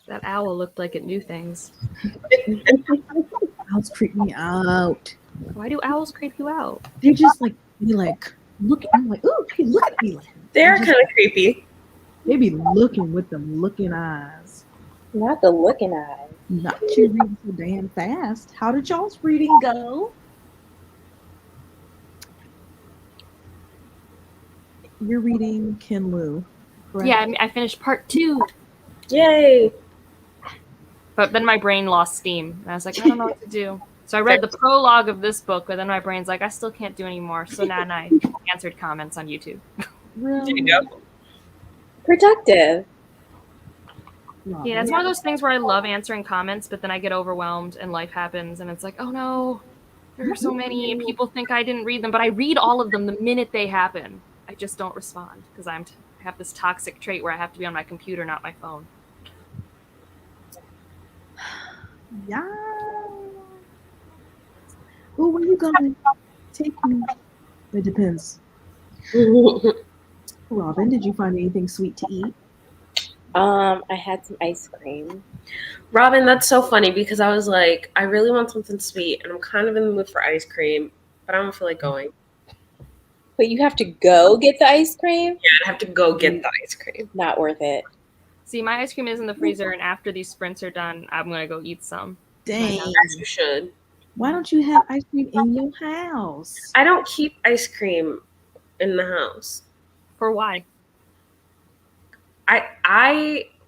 That owl looked like it knew things. Owls creep me out. Why do owls creep you out? They just like be like look. I'm like, ooh, hey, look at me. Like, They're just- kind of creepy. they be looking with them looking eyes. Not the looking eye. Not you reading so damn fast. How did y'all's reading go? You're reading Ken Liu, correct? Yeah, I finished part 2. Yay. But then my brain lost steam. And I was like, I don't know what to do. So I read the prologue of this book, but then my brain's like, I still can't do anymore. So now I answered comments on YouTube. There you go. Productive. Yeah, it's one of those things where I love answering comments, but then I get overwhelmed and life happens and it's like, oh no, there are so many and people think I didn't read them, but I read all of them the minute they happen. I just don't respond because I have this toxic trait where I have to be on my computer, not my phone. Yeah. Oh, where you going? Take me. It depends. Robin, did you find anything sweet to eat? I had some ice cream. Robin, that's so funny because I was like, I really want something sweet and I'm kind of in the mood for ice cream, but I don't feel like going. But you have to go get the ice cream? Yeah, I'd have to go get the ice cream. Not worth it. See, my ice cream is in the freezer, and after these sprints are done, I'm going to go eat some. Dang. As you should. Why don't you have ice cream in your house? I don't keep ice cream in the house. For why?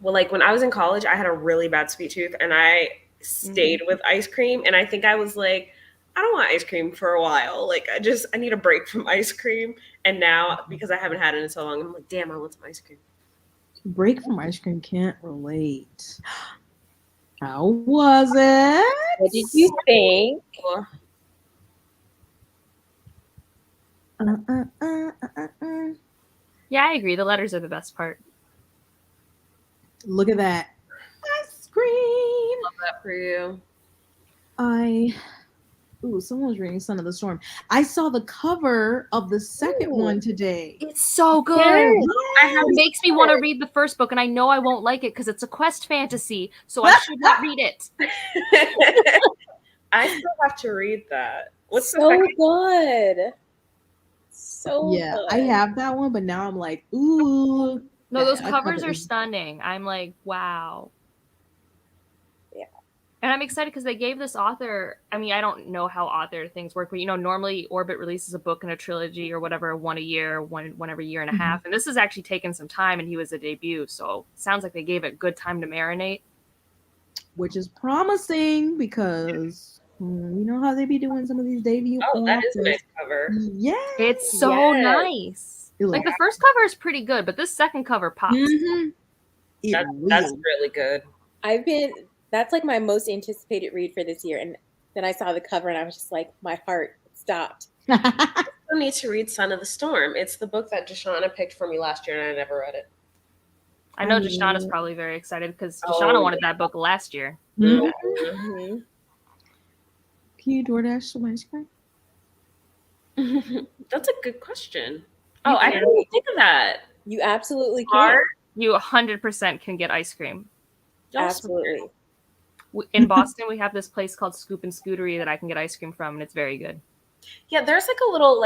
Well, like when I was in college, I had a really bad sweet tooth and I stayed with ice cream. And I think I was like, I don't want ice cream for a while. Like I need a break from ice cream. And now because I haven't had it in so long, I'm like, damn, I want some ice cream. Break from ice cream, can't relate. How was it? What did you think? Yeah, I agree. The letters are the best part. Look at that. Ice cream. Love that for you. Someone was reading Son of the Storm. I saw the cover of the second one today. It's so good. Yes. It makes me want to read the first book, and I know I won't like it because it's a quest fantasy, so I should not read it. I still have to read that. What's the So second? good. So Yeah, good. I have that one, but now I'm like, ooh. No, those that covers cover are is- stunning. I'm like, wow. Yeah. And I'm excited because they gave this author, I mean, I don't know how author things work, but normally Orbit releases a book and a trilogy or whatever, one a year, one every year and a half. And this has actually taken some time and he was a debut. So it sounds like they gave it good time to marinate. Which is promising because you know how they be doing some of these debut. Oh, that is a authors. nice cover. Yeah. It's so Yes. nice. Like the first cover is pretty good, but this second cover pops. Mhm. It That's will. really good. That's like my most anticipated read for this year. And then I saw the cover and I was just like, my heart stopped. I still need to read Son of the Storm. It's the book that Deshauna picked for me last year and I never read it. I know Deshauna's probably very excited because Oh, Deshauna wanted that book last year. Mhm. Mm-hmm. Can you DoorDash some ice cream? That's a good question. Oh, I didn't even think of that. You absolutely can. Art? You 100% can get ice cream. Y'all Absolutely. In Boston, we have this place called Scoop and Scootery that I can get ice cream from, and it's very good. Yeah, there's like a little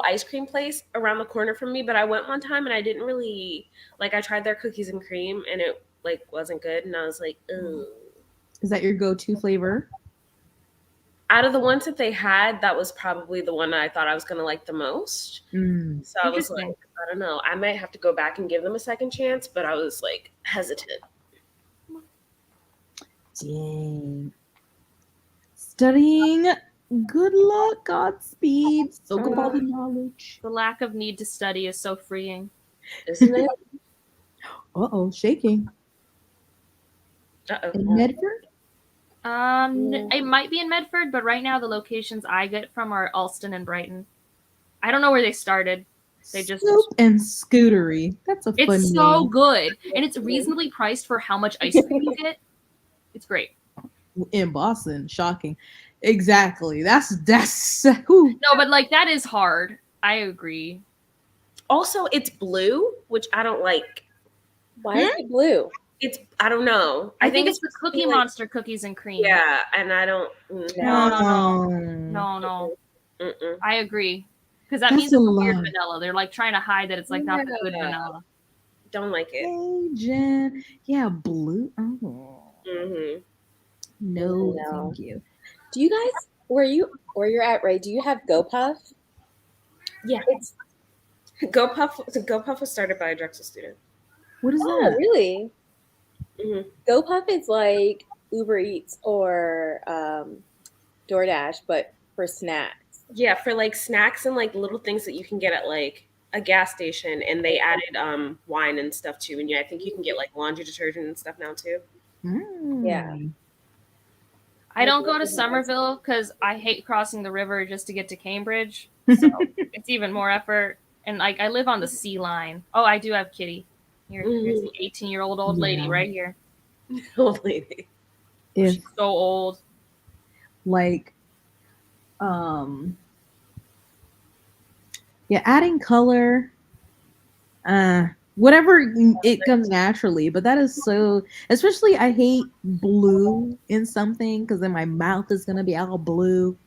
ice cream place around the corner from me, but I went one time and I didn't really I tried their cookies and cream and it wasn't good and I was like, ugh. Is that your go-to flavor? Out of the ones that they had, that was probably the one I thought I was gonna like the most. Mm. So I was like, Interesting. I don't know. I might have to go back and give them a second chance, but I was like hesitant. Dang. Studying. Good luck. Godspeed. Soak up all the knowledge. The lack of need to study is so freeing. Isn't it? Uh-oh. Shaking. Uh-oh. In Medford? It might be in Medford, but right now the locations I get from are Alston and Brighton. I don't know where they started. They just Scoop and Scootery. That's a fun it's so name. good, and it's reasonably priced for how much ice cream you get. It's great. In Boston. Shocking. Exactly. That's whew. No, but that is hard. I agree. Also, it's blue, which I don't like. Why is it blue? I don't know. I think it's the supposed to Cookie be like- Monster cookies and cream. Yeah, and I don't. No. Mm-mm. I agree. Because that That's means it's a a weird lot. vanilla. They're like trying to hide that it's like not the good Yeah. vanilla. Don't like it. Hey, Jen. Yeah, blue. Oh. Mm-hmm. No, No. thank you. Do you guys, where you're at, Ray, do you have GoPuff? Yeah. It's GoPuff was started by a Drexel student. What is oh that? really? Mm-hmm. GoPuff is like Uber Eats or DoorDash, but for snacks. Yeah, for like snacks and like little things that you can get at like a gas station, and they added wine and stuff too. And yeah, I think you can get like laundry detergent and stuff now too. Yeah. I don't go to Somerville because I hate crossing the river just to get to Cambridge. So it's even more effort. And like I live on the sea line. Oh, I do have Kitty. Here's the 18-year-old old lady Yeah. right here. Old lady. If She's so old. like yeah, adding color whatever it comes naturally, but that is so, especially I hate blue in something because then my mouth is gonna be all blue.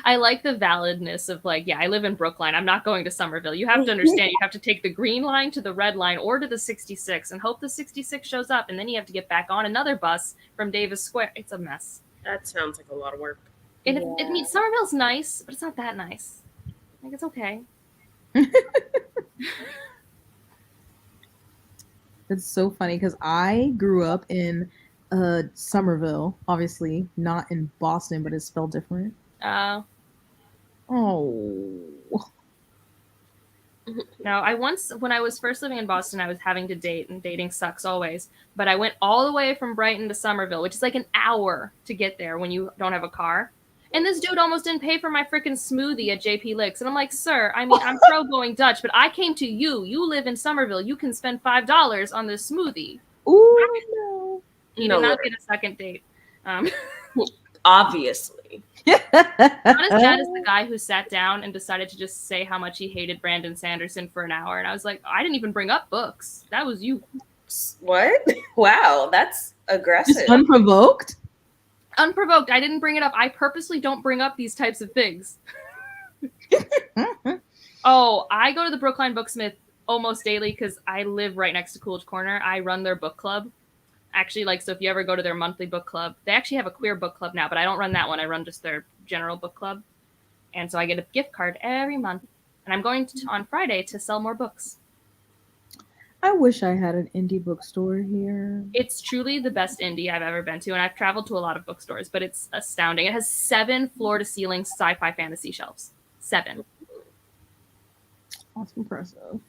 I like the validness of like, yeah, I live in Brookline. I'm not going to Somerville. You have to understand, you have to take the green line to the red line or to the 66 and hope the 66 shows up. And then you have to get back on another bus from Davis Square. It's a mess. That sounds like a lot of work. And Yeah. it means Somerville's nice, but it's not that nice. Like, it's okay. It's so funny because I grew up in Somerville, obviously not in Boston, but it's spelled different. Oh, No, when I was first living in Boston, I was having to date, and dating sucks always. But I went all the way from Brighton to Somerville, which is like an hour to get there when you don't have a car. And this dude almost didn't pay for my freaking smoothie at JP Licks. And I'm like, sir, I mean, I'm pro going Dutch, but I came to you. You live in Somerville. You can spend $5 on this smoothie. ooh, no. He No, did not get a second date. Obviously. Not as bad as the guy who sat down and decided to just say how much he hated Brandon Sanderson for an hour. And I was like, I didn't even bring up books. That was you. What? Wow, that's aggressive. Just unprovoked. Unprovoked. I didn't bring it up. I purposely don't bring up these types of things. Oh, I go to the Brookline Booksmith almost daily because I live right next to Coolidge Corner. I run their book club. Actually, like, so if you ever go to their monthly book club, they actually have a queer book club now, but I don't run that one. I run just their general book club. And so I get a gift card every month. And I'm going to on Friday to sell more books. I wish I had an indie bookstore here. It's truly the best indie I've ever been to. And I've traveled to a lot of bookstores, but it's astounding. It has 7 floor-to-ceiling sci-fi fantasy shelves. 7. That's impressive.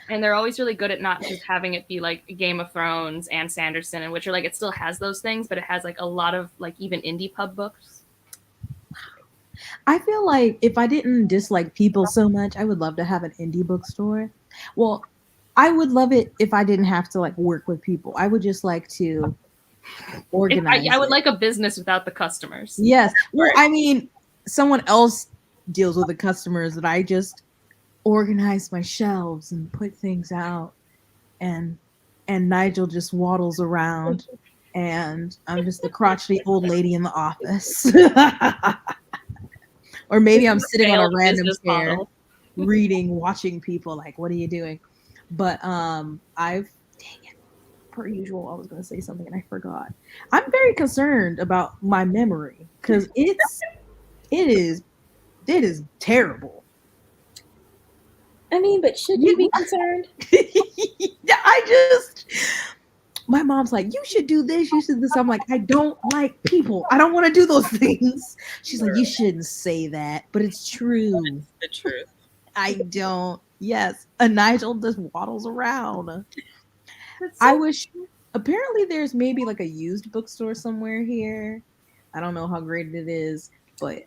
And they're always really good at not just having it be like Game of Thrones and Sanderson and Witcher. Like, it still has those things, but it has like a lot of like even indie pub books. I feel like if I didn't dislike people so much, I would love to have an indie bookstore. Well, I would love it if I didn't have to like work with people. I would just like to organize. I would it. like a business without the customers. Yes. Well, I mean, someone else deals with the customers, that I just organize my shelves and put things out, and Nigel just waddles around, and I'm just the crotchety old lady in the office. Or maybe I'm sitting on a random chair reading, watching people like, what are you doing? But dang it, per usual, I was going to say something and I forgot. I'm very concerned about my memory because it is terrible. I mean, but should you be concerned? My mom's like, you should do this, you should this. I'm like, I don't like people. I don't want to do those things. She's like, you shouldn't say that, but it's true. It's the truth. I don't. Yes, a Nigel just waddles around. I wish. Apparently, there's maybe like a used bookstore somewhere here. I don't know how great it is, but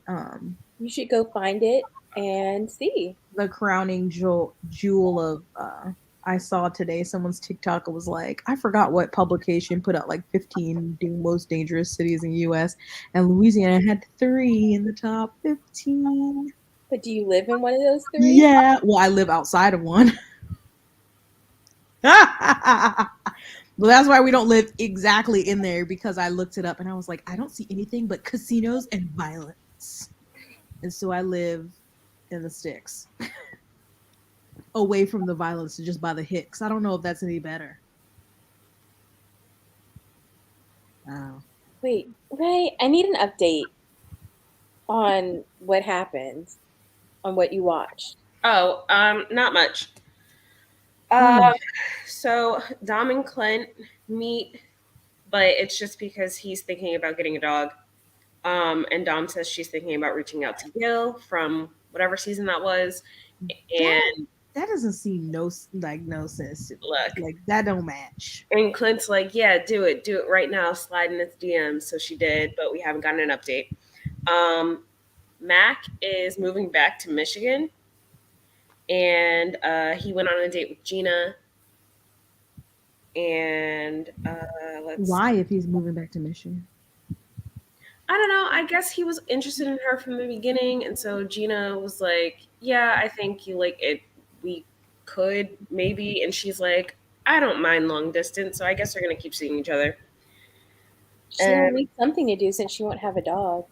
You should go find it and see. the crowning jewel of I saw today, someone's TikTok was like, I forgot what publication put out like 15 most dangerous cities in the US, and Louisiana had 3 in the top 15. But do you live in one of those 3? Yeah, well, I live outside of one. Well, that's why we don't live exactly in there, because I looked it up and I was like, I don't see anything but casinos and violence. And so I live in the sticks, away from the violence, just by the Hicks. I don't know if that's any better. Oh. Wait, Ray, I need an update on what happened, on what you watched. Oh, not much. Hmm. So Dom and Clint meet, but it's just because he's thinking about getting a dog. And Dom says she's thinking about reaching out to Gil from whatever season that was. And That doesn't seem no sense to me. look, Like that don't match. and Clint's like, yeah, do it right now, slide in its DMs. So she did, but we haven't gotten an update. Mac is moving back to Michigan, and he went on a date with Gina. And Why, if he's moving back to Michigan? I don't know. I guess he was interested in her from the beginning, and so Gina was like, "Yeah, I think you like it. We could maybe." And she's like, "I don't mind long distance, so I guess they're gonna keep seeing each other." She's gonna need something to do since she won't have a dog.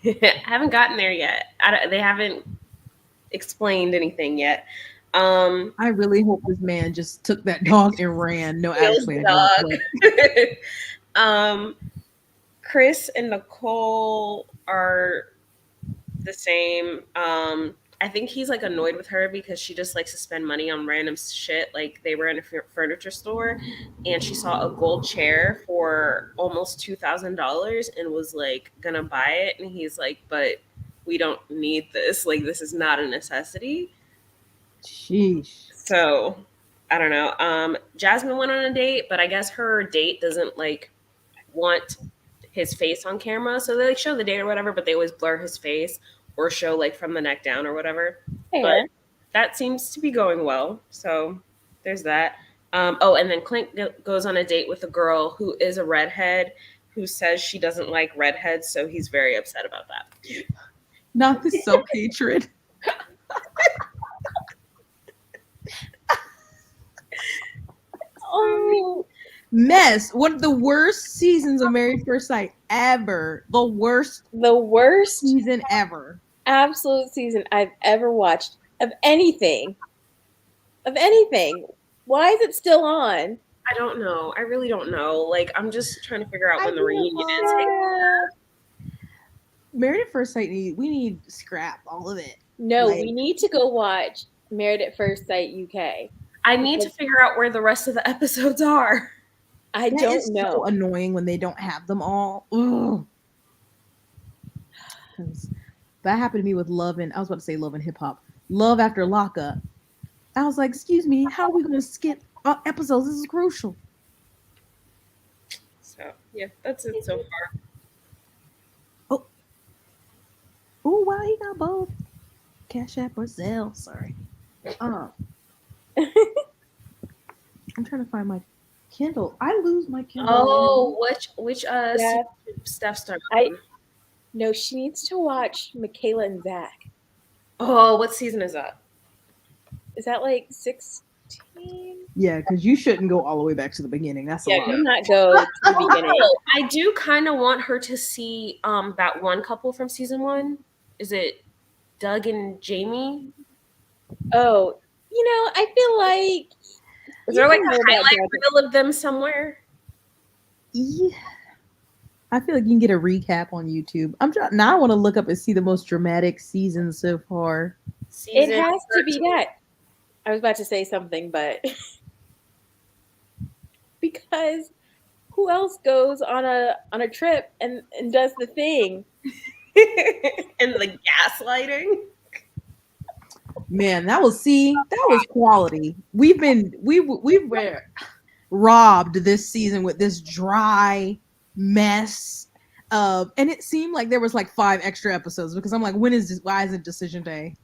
I haven't gotten there yet. They haven't explained anything yet. I really hope this man just took that dog and ran. No, Gil's actually, dog. Chris and Nicole are the same. I think he's like annoyed with her because she just likes to spend money on random shit. Like they were in a furniture store and she saw a gold chair for almost $2,000 and was like gonna buy it. And he's like, but we don't need this. Like this is not a necessity. Sheesh. So I don't know. Jasmine went on a date, but I guess her date doesn't like want his face on camera. So they like show the date or whatever, but they always blur his face or show like from the neck down or whatever. Fair. But that seems to be going well. So there's that. Oh, and then Clint goes on a date with a girl who is a redhead who says she doesn't like redheads. So he's very upset about that. Not the self-hatred. Oh, Mess. One of the worst seasons of Married First Sight ever. The worst the worst season ever. absolute season I've ever watched of anything. Of anything. Why is it still on? I don't know. I really don't know. Like, I'm just trying to figure out when the reunion is. Married at First Sight, we need to scrap all of it. No, Like- we need to go watch Married at First Sight UK. I need to figure out where the rest of the episodes are. I That don't is know. so annoying when they don't have them all. Ugh. 'Cause that happened to me with Love and I was about to say Love and Hip Hop. Love After Lockup. I was like, excuse me, how are we going to skip episodes? This is crucial. So, yeah, that's it so far. Oh, wow, he got both. Cash App or Zelle. Sorry. I'm trying to find my Kindle. I lose my Kindle. Oh, which Yeah. Steph started? No, she needs to watch Michaela and Zach. Oh, what season is that? Is that like 16? Yeah, because you shouldn't go all the way back to the beginning. That's a Yeah, lot. do not go to the beginning. I do kind of want her to see that one couple from season 1. Is it Doug and Jamie? Oh, I feel like Is there like a know about highlight Doug. reel of them somewhere? Yeah. I feel like you can get a recap on YouTube. I'm trying now. I want to look up and see the most dramatic season so far. It has to be that. I was about to say something, but because who else goes on a trip and does the thing? and the gaslighting. Man, that was quality. We were robbed this season with this dry mess. And it seemed like there was like 5 extra episodes because I'm like, when is this? Why is it Decision Day?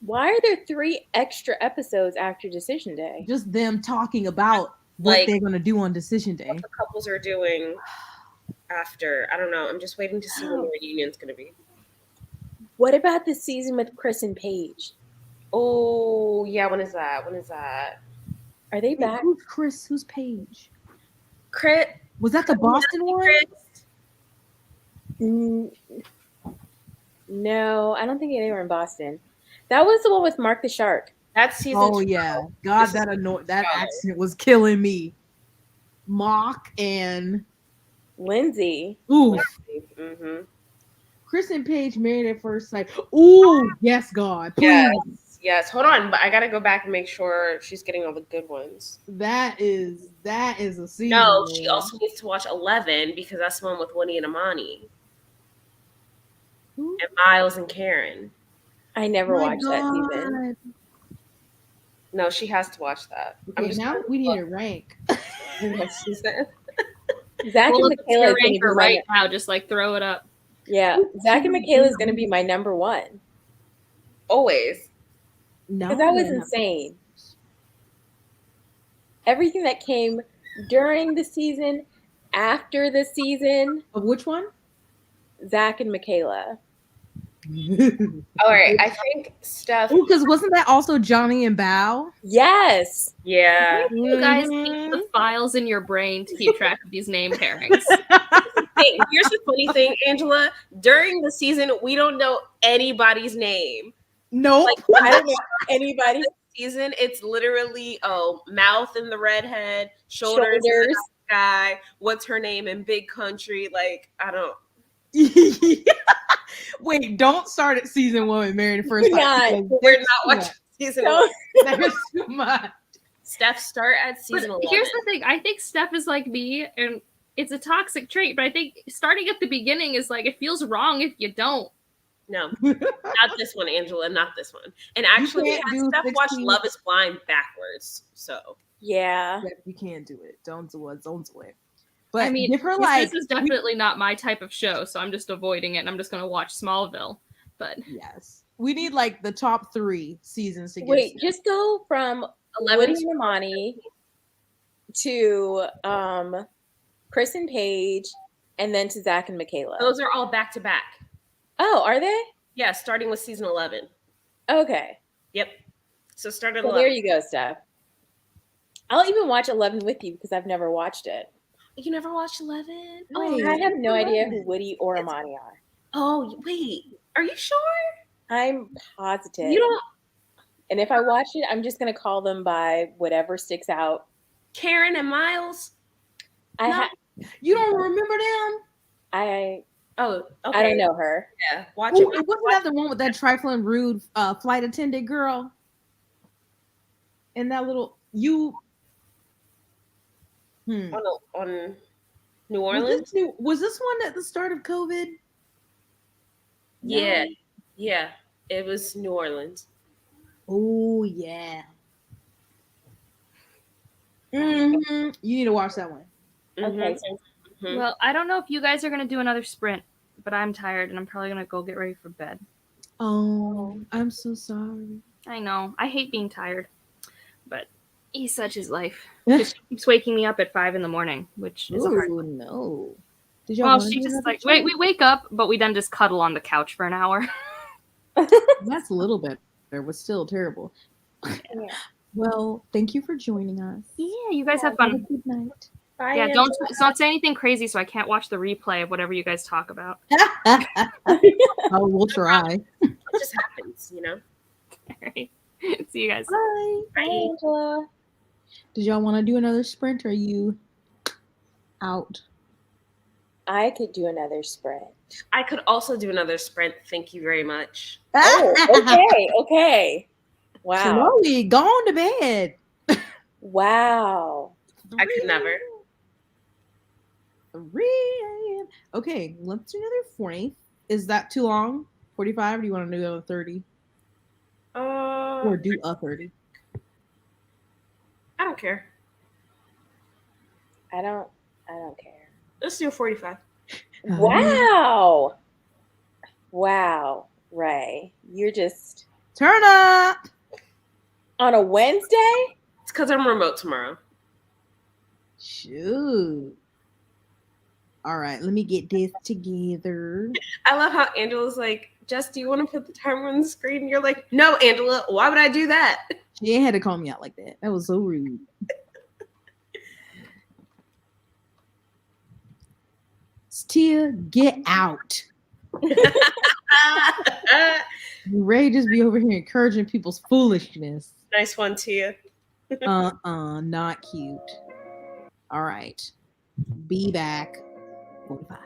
Why are there 3 extra episodes after Decision Day? Just them talking about what Like, they're gonna do on Decision Day. What the couples are doing after. I don't know. I'm just waiting to see when the reunion's going to be. What about the season with Chris and Paige? Oh, yeah. When is that? Are they back? Who's Chris? Who's Paige? Crit. Was that the Boston one? Chris. No, I don't think they were in Boston. That was the one with Mark the Shark. That's season. Oh yeah, God, that accent was killing me. Mock and Lindsay. ooh, Mm-hmm. Chris and Paige married at first sight. Ooh, yes, God, please. Yes. Hold on, but I gotta go back and make sure she's getting all the good ones. That is a season. No, she also needs to watch 11 because that's the one with Winnie and Amani Who? and Miles and Karen. I never watched that season. No, she has to watch that. Okay, now we need a rank. What she said. Zach Well, and if it's Michaela your is going to ranker be right now. Just like throw it up. Yeah, Zach and Michaela is going to be my number one. Always. No, Because that was insane. Everything that came during the season, after the season, Of which one? Zach and Michaela. All right. I think Steph. Because wasn't that also Johnny and Bao? Yes. Yeah. You guys keep the files in your brain to keep track of these name pairings. Hey, here's the funny thing, Angela. During the season, we don't know anybody's name. Nope. Like, I don't know anybody. Season, it's literally mouth in the redhead, shoulders in the guy. What's her name in Big Country? Like, I don't. Wait, don't start at season 1 with Married at First Sight. We're not watching season 1. There's too much. Steph, start at season 11. Here's the thing. I think Steph is like me, and it's a toxic trait, but I think starting at the beginning is like, it feels wrong if you don't. No, not this one, Angela, not this one. And actually, Steph watched Love is Blind backwards, so. Yeah. You can't do it. Don't do it. Don't do it. But I mean, give her like, this is definitely not my type of show, so I'm just avoiding it, and I'm just going to watch Smallville. But yes, we need like the top 3 seasons to get. Wait, just go from 11 and Amani to Chris and Paige, and then to Zach and Michaela. Those are all back to back. Oh, are they? Yeah, starting with season 11. Okay. Yep. So start at Well, 11. there you go, Steph. I'll even watch 11 with you because I've never watched it. You never watched 11? Oh, I have no idea who Woody or Amani are. Oh, wait. Are you sure? I'm positive. You don't. And if I watch it, I'm just going to call them by whatever sticks out. Karen and Miles? You don't remember them? Oh, okay. I don't know her. Yeah, watch Ooh, it. wasn't that the one with that trifling, rude flight attendant girl? And that little On New Orleans? Was this one at the start of COVID? Yeah. Yeah. It was New Orleans. Oh yeah. You need to watch that one. Okay. Mhm. well, I don't know if you guys are going to do another sprint, but I'm tired, and I'm probably going to go get ready for bed. Oh, I'm so sorry. I know. I hate being tired, but he's such his life. She keeps waking me up at 5 a.m, which is a hard one. No. Did Well, she just like, wait, we wake up, but we then just cuddle on the couch for an hour. That's a little bit better, but still terrible. Yeah. Well, thank you for joining us. Yeah, you guys have Have a fun. good night. Bye, Yeah, don't say anything crazy so I can't watch the replay of whatever you guys talk about. Oh, we'll try. It just happens, you know? All right. See you guys. Bye. Hi, Angela. Did y'all want to do another sprint or are you out? I could do another sprint. I could also do another sprint. Thank you very much. Oh, okay. Wow. Chloe, go on to bed. Wow. I could never. 3 a.m. Okay, let's do another 40. Is that too long? 45? Or do you want to do another 30? Or do a 30? I don't care. I don't care. Let's do a 45. Wow. Wow, Ray. You're just Turn up. on a Wednesday? It's because I'm remote tomorrow. Shoot. All right, let me get this together. I love how Angela's like, Jess, do you want to put the timer on the screen? And you're like, no, Angela, why would I do that? She ain't had to call me out like that. That was so rude. Tia, get out. Ray just be over here encouraging people's foolishness. Nice one, Tia. Not cute. All right. Be back. 45.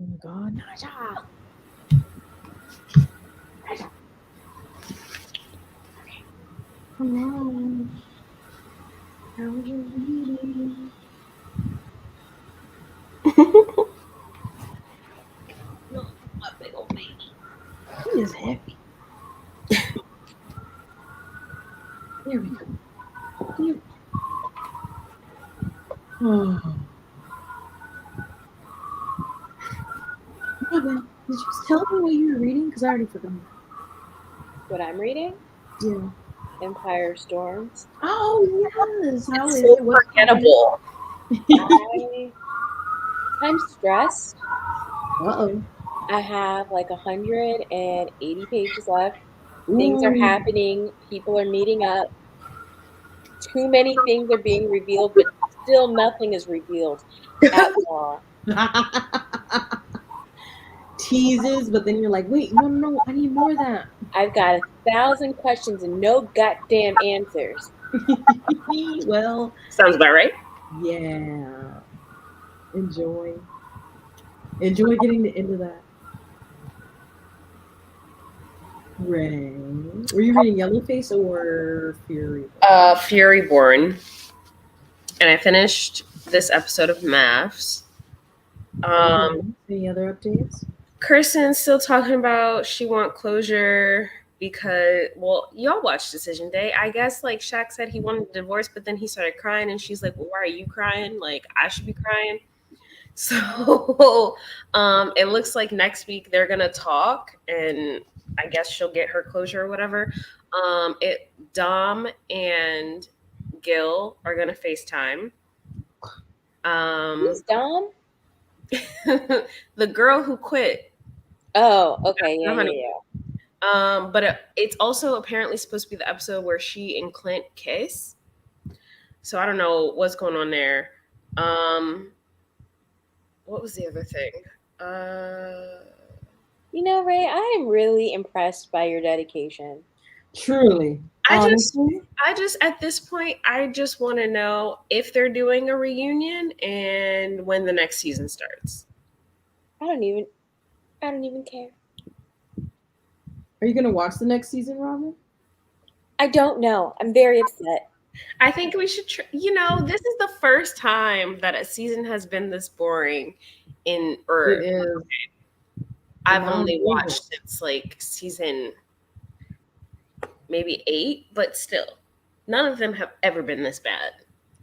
Oh my God, Naja. Hello. How was your reading? No, my big old baby. He is heavy. There we go. Here. Oh. Robin, did you tell me what you were reading? Because I already forgot. What I'm reading? Yeah. Empire Storms. Oh, yes. How It's is so it? What's forgettable. I'm stressed. Uh-oh. I have like 180 pages left. Things are happening. People are meeting up. Too many things are being revealed, but still nothing is revealed at all. Teases, but then you're like, wait, no, I need more of that. I've got 1,000 questions and no goddamn answers. Well, Sounds about right. yeah. Enjoy. Enjoy getting the end of that. Ray. Were you reading Yellowface or Fury? Fury Born. And I finished this episode of Maths. Any other updates? Kirsten's still talking about she want closure because, well, y'all watched Decision Day. I guess like Shaq said he wanted a divorce, but then he started crying and she's like, well, why are you crying? Like I should be crying. So it looks like next week they're gonna talk and I guess she'll get her closure or whatever. Dom and Gil are gonna FaceTime. Who's Dom? The girl who quit. Oh, okay. Yeah. But it's also apparently supposed to be the episode where she and Clint kiss. So I don't know what's going on there. What was the other thing? You know, Ray, I am really impressed by your dedication. Truly. I just at this point, I just want to know if they're doing a reunion and when the next season starts. I don't even care. Are you gonna watch the next season, Robin? I don't know. I'm very upset. I think we should this is the first time that a season has been this boring in Earth. It is. I've only watched since like season maybe 8, but still, none of them have ever been this bad.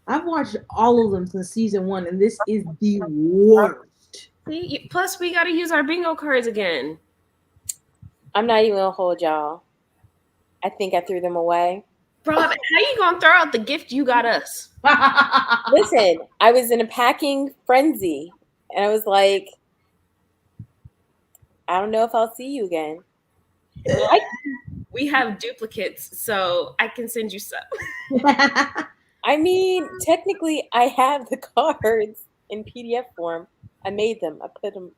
I've watched all of them since season 1, and this is the worst. See? Plus, we got to use our bingo cards again. I'm not even gonna hold y'all. I think I threw them away. Rob, how you gonna throw out the gift you got us? Listen, I was in a packing frenzy, and I was like, I don't know if I'll see you again. We have duplicates, so I can send you some. I mean, technically, I have the cards in PDF form. I made them. I put them.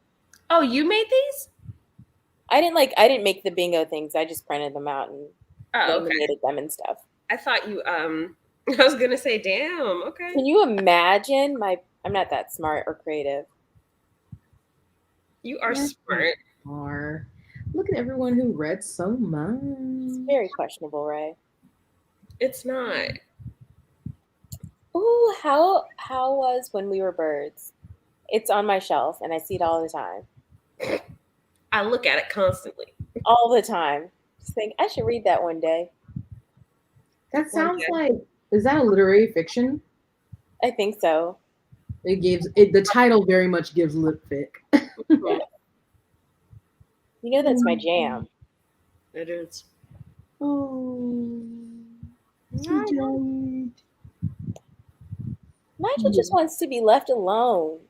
Oh, you made these? I didn't make the bingo things. I just printed them out and laminated them and stuff. I thought you I was gonna say, damn, okay. Can you imagine I'm not that smart or creative. You are smart. Look at everyone who read so much. It's very questionable, Ray. It's not. Ooh, how was When We Were Birds? It's on my shelf and I see it all the time. I look at it constantly. All the time. Just think I should read that one day. That sounds like, is that a literary fiction? I think so. The title very much gives lip fic. You know that's my jam. It is. Oh, Nigel just wants to be left alone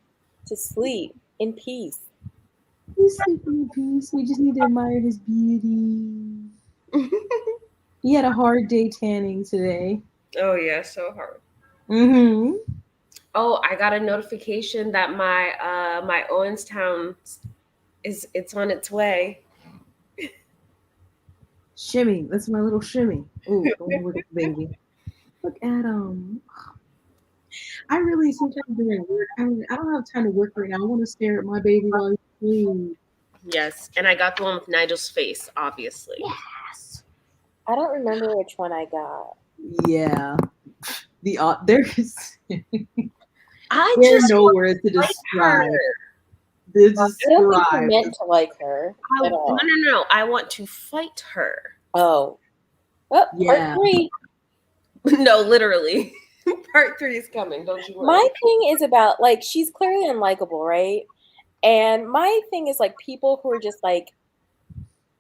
to sleep in peace. He's sleeping in peace. We just need to admire his beauty. He had a hard day tanning today. Oh yeah, so hard. Mm-hmm. Oh, I got a notification that my Owenstown it's on its way. Shimmy, that's my little shimmy. Ooh, look at the baby. Look at him. I really sometimes doing work. I don't have time to work right now. I want to stare at my baby while he's Ooh, Yes, and I got the one with Nigel's face, obviously. yes. I don't remember which one I got. Yeah. There's I there are just no want words to to fight her. describe. To I don't think you describe. meant to like her at all. No. I want to fight her. Oh. Well, Yeah. part 3. No, literally. Part 3 is coming. Don't you worry. My thing is about, like, she's clearly unlikable, right? And my thing is, like, people who are just, like,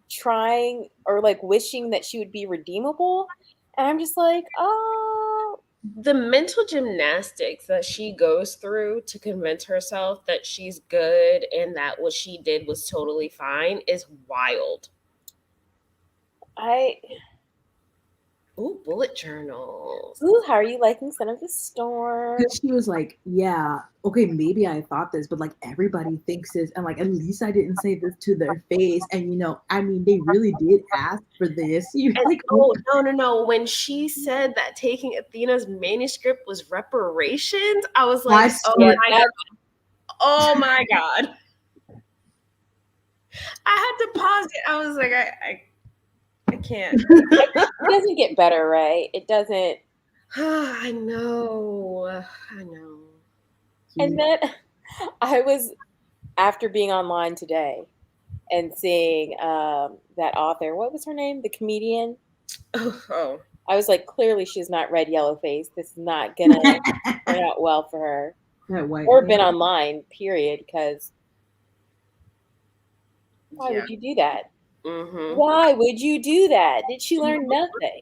trying or, like, wishing that she would be redeemable. And I'm just like, oh. The mental gymnastics that she goes through to convince herself that she's good and that what she did was totally fine is wild. Ooh, bullet journals. Ooh, how are you liking Son of the Storm? Because she was like, yeah, okay, maybe I thought this, but like everybody thinks this, and like at least I didn't say this to their face. And you know, I mean, they really did ask for this. You're And like, oh no! When she said that taking Athena's manuscript was reparations, I was like, oh my god! I had to pause it. I was like, I can't. It doesn't get better, right? It doesn't. I know. And then I was, after being online today and seeing that author, what was her name? The comedian? Oh. I was like, clearly she's not read Yellowface. This is not going to turn out well for her. Or been online, period, because why would you do that? Mm-hmm. Why would you do that? Did she learn nothing?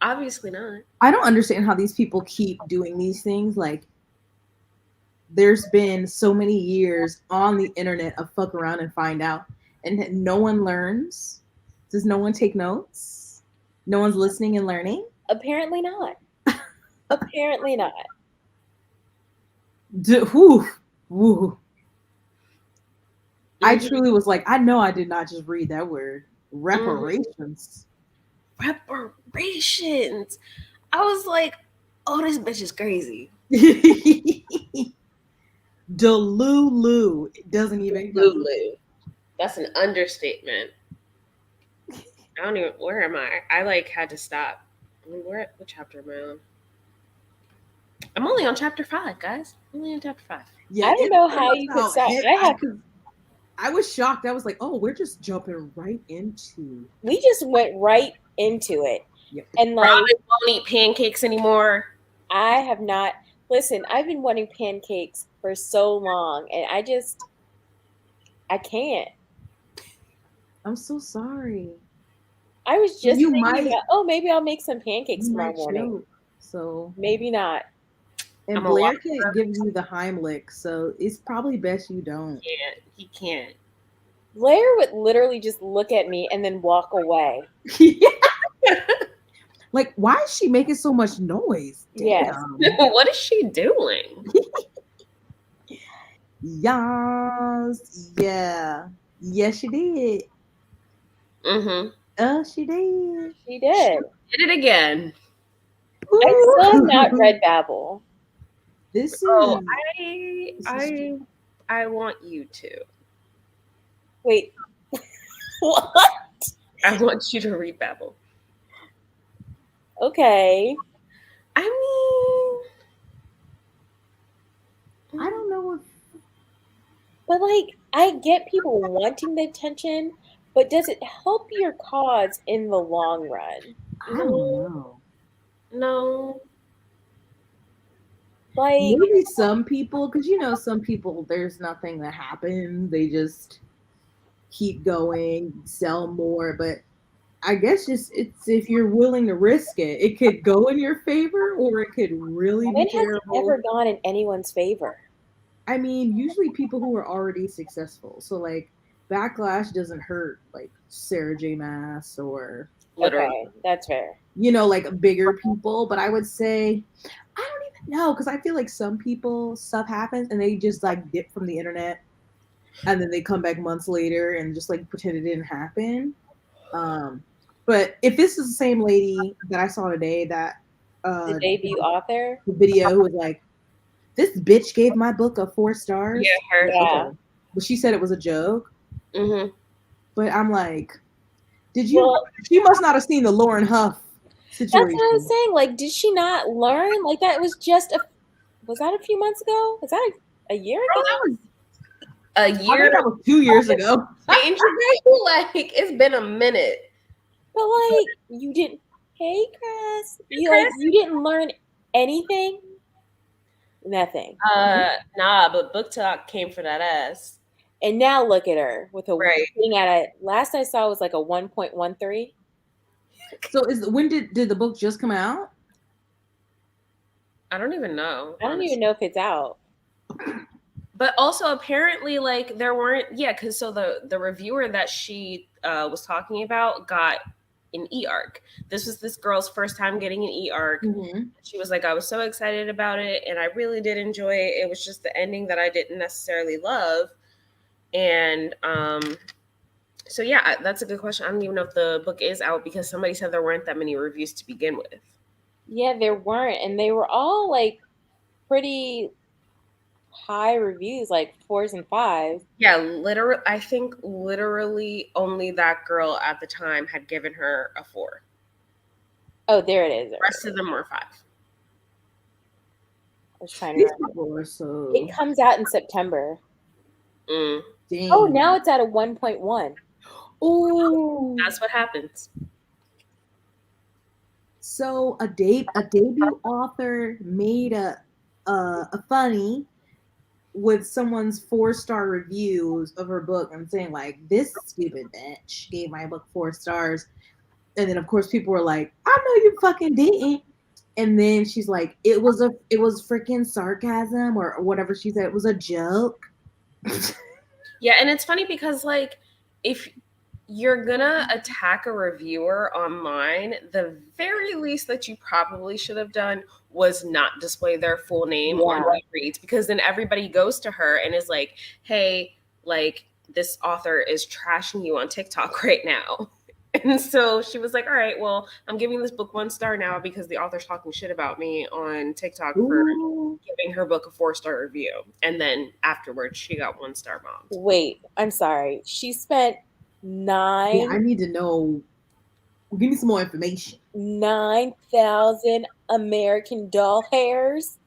Obviously not. I don't understand how these people keep doing these things. Like, there's been so many years on the internet of fuck around and find out, and no one learns. Does no one take notes? No one's listening and learning? Apparently not. Apparently not. Woo. I truly was like, I know I did not just read that word. Reparations. Reparations. I was like, oh, this bitch is crazy. Delulu. It doesn't even Lulu. That's an understatement. I don't even, where am I? I like had to stop. I mean, what chapter am I on? I'm only on chapter 5, guys. Only on chapter 5. Yeah, I don't know how you could stop. I was shocked. I was like, oh, we're just jumping right into. We just went right into it. Yep. And like, Robin won't eat pancakes anymore. I have not. Listen, I've been wanting pancakes for so long, and I can't. I'm so sorry. I was just You thinking might- about, oh, maybe I'll make some pancakes You tomorrow might morning. choke, so Maybe not. and I'm a Blair walk- can't give you the Heimlich, so it's probably best you don't. He can't. Blair would literally just look at me and then walk away. Like, why is she making so much noise? Yes. Damn. What is she doing? Yes. Yeah. Yes, she did. Mm-hmm. She did. She did. Did it again. I still have not read Babel. This is. Oh, is I want you to. Wait. What? I want you to read Babel. Okay. I mean, I don't know if. But like, I get people wanting the attention, but does it help your cause in the long run? I don't know. No. Like, Maybe some people, because you know, some people, there's nothing that happens. They just keep going, sell more. But I guess just it's if you're willing to risk it, it could go in your favor or it could really be it has terrible. never gone in anyone's favor. I mean, usually people who are already successful. So like backlash doesn't hurt like Sarah J. Maas or Literally. Okay, that's fair. you know, like bigger people. But I would say I don't even know, because I feel like some people stuff happens and they just like dip from the internet and then they come back months later and just like pretend it didn't happen. But if this is the same lady that I saw today that The debut author? the video who was like, this bitch gave my book a 4 stars. Yeah, her. Yeah. but she said it was a joke. Mm-hmm. But I'm like, did you? Well, She must not have seen the Lauren Huff that's situation. what I was saying. Like, did she not learn? Like, that was just was that a few months ago? Was that a year ago? That was a I year. think that was 2 years ago. Danger Day? Like, it's been a minute. But like, you didn't. Hey, Chris. You Chris? you didn't learn anything. Nothing. Nah, but Book Talk came for that ass. And now look at her with a Right. sitting at a. Last I saw was like a 1.13. So when did the book just come out? I don't even know. I don't even know if it's out. But also apparently, like, there weren't, because so the reviewer that she was talking about got an e-arc. This was this girl's first time getting an e-arc. Mm-hmm. She was like, I was so excited about it, and I really did enjoy it. It was just the ending that I didn't necessarily love. And so yeah, that's a good question. I don't even know if the book is out because somebody said there weren't that many reviews to begin with. Yeah, there weren't, and they were all like pretty high reviews, like 4s and 5s. Yeah, literally, I think literally only that girl at the time had given her a 4. Oh, there it is. The rest of them were 5. I was trying to These remember. people are so. It comes out in September. Mm, Dang. Oh, now it's at a 1.1. Ooh. that's what happens. So a debut author made a funny with someone's 4-star reviews of her book and saying like, this stupid bitch gave my book 4 stars. And then of course people were like, I know you fucking didn't. And then she's like, it was freaking sarcasm or whatever she said. It was a joke. Yeah, and it's funny because like if you're gonna attack a reviewer online, the very least that you probably should have done was not display their full name on Goodreads, because then everybody goes to her and is like, hey, like, this author is trashing you on TikTok right now. And so she was like, all right, well, I'm giving this book 1 star now because the author's talking shit about me on TikTok for giving her book a 4-star review. And then afterwards, she got 1-star bombed. Wait, I'm sorry. She spent Yeah, I need to know. Give me some more information. 9,000 American doll hairs.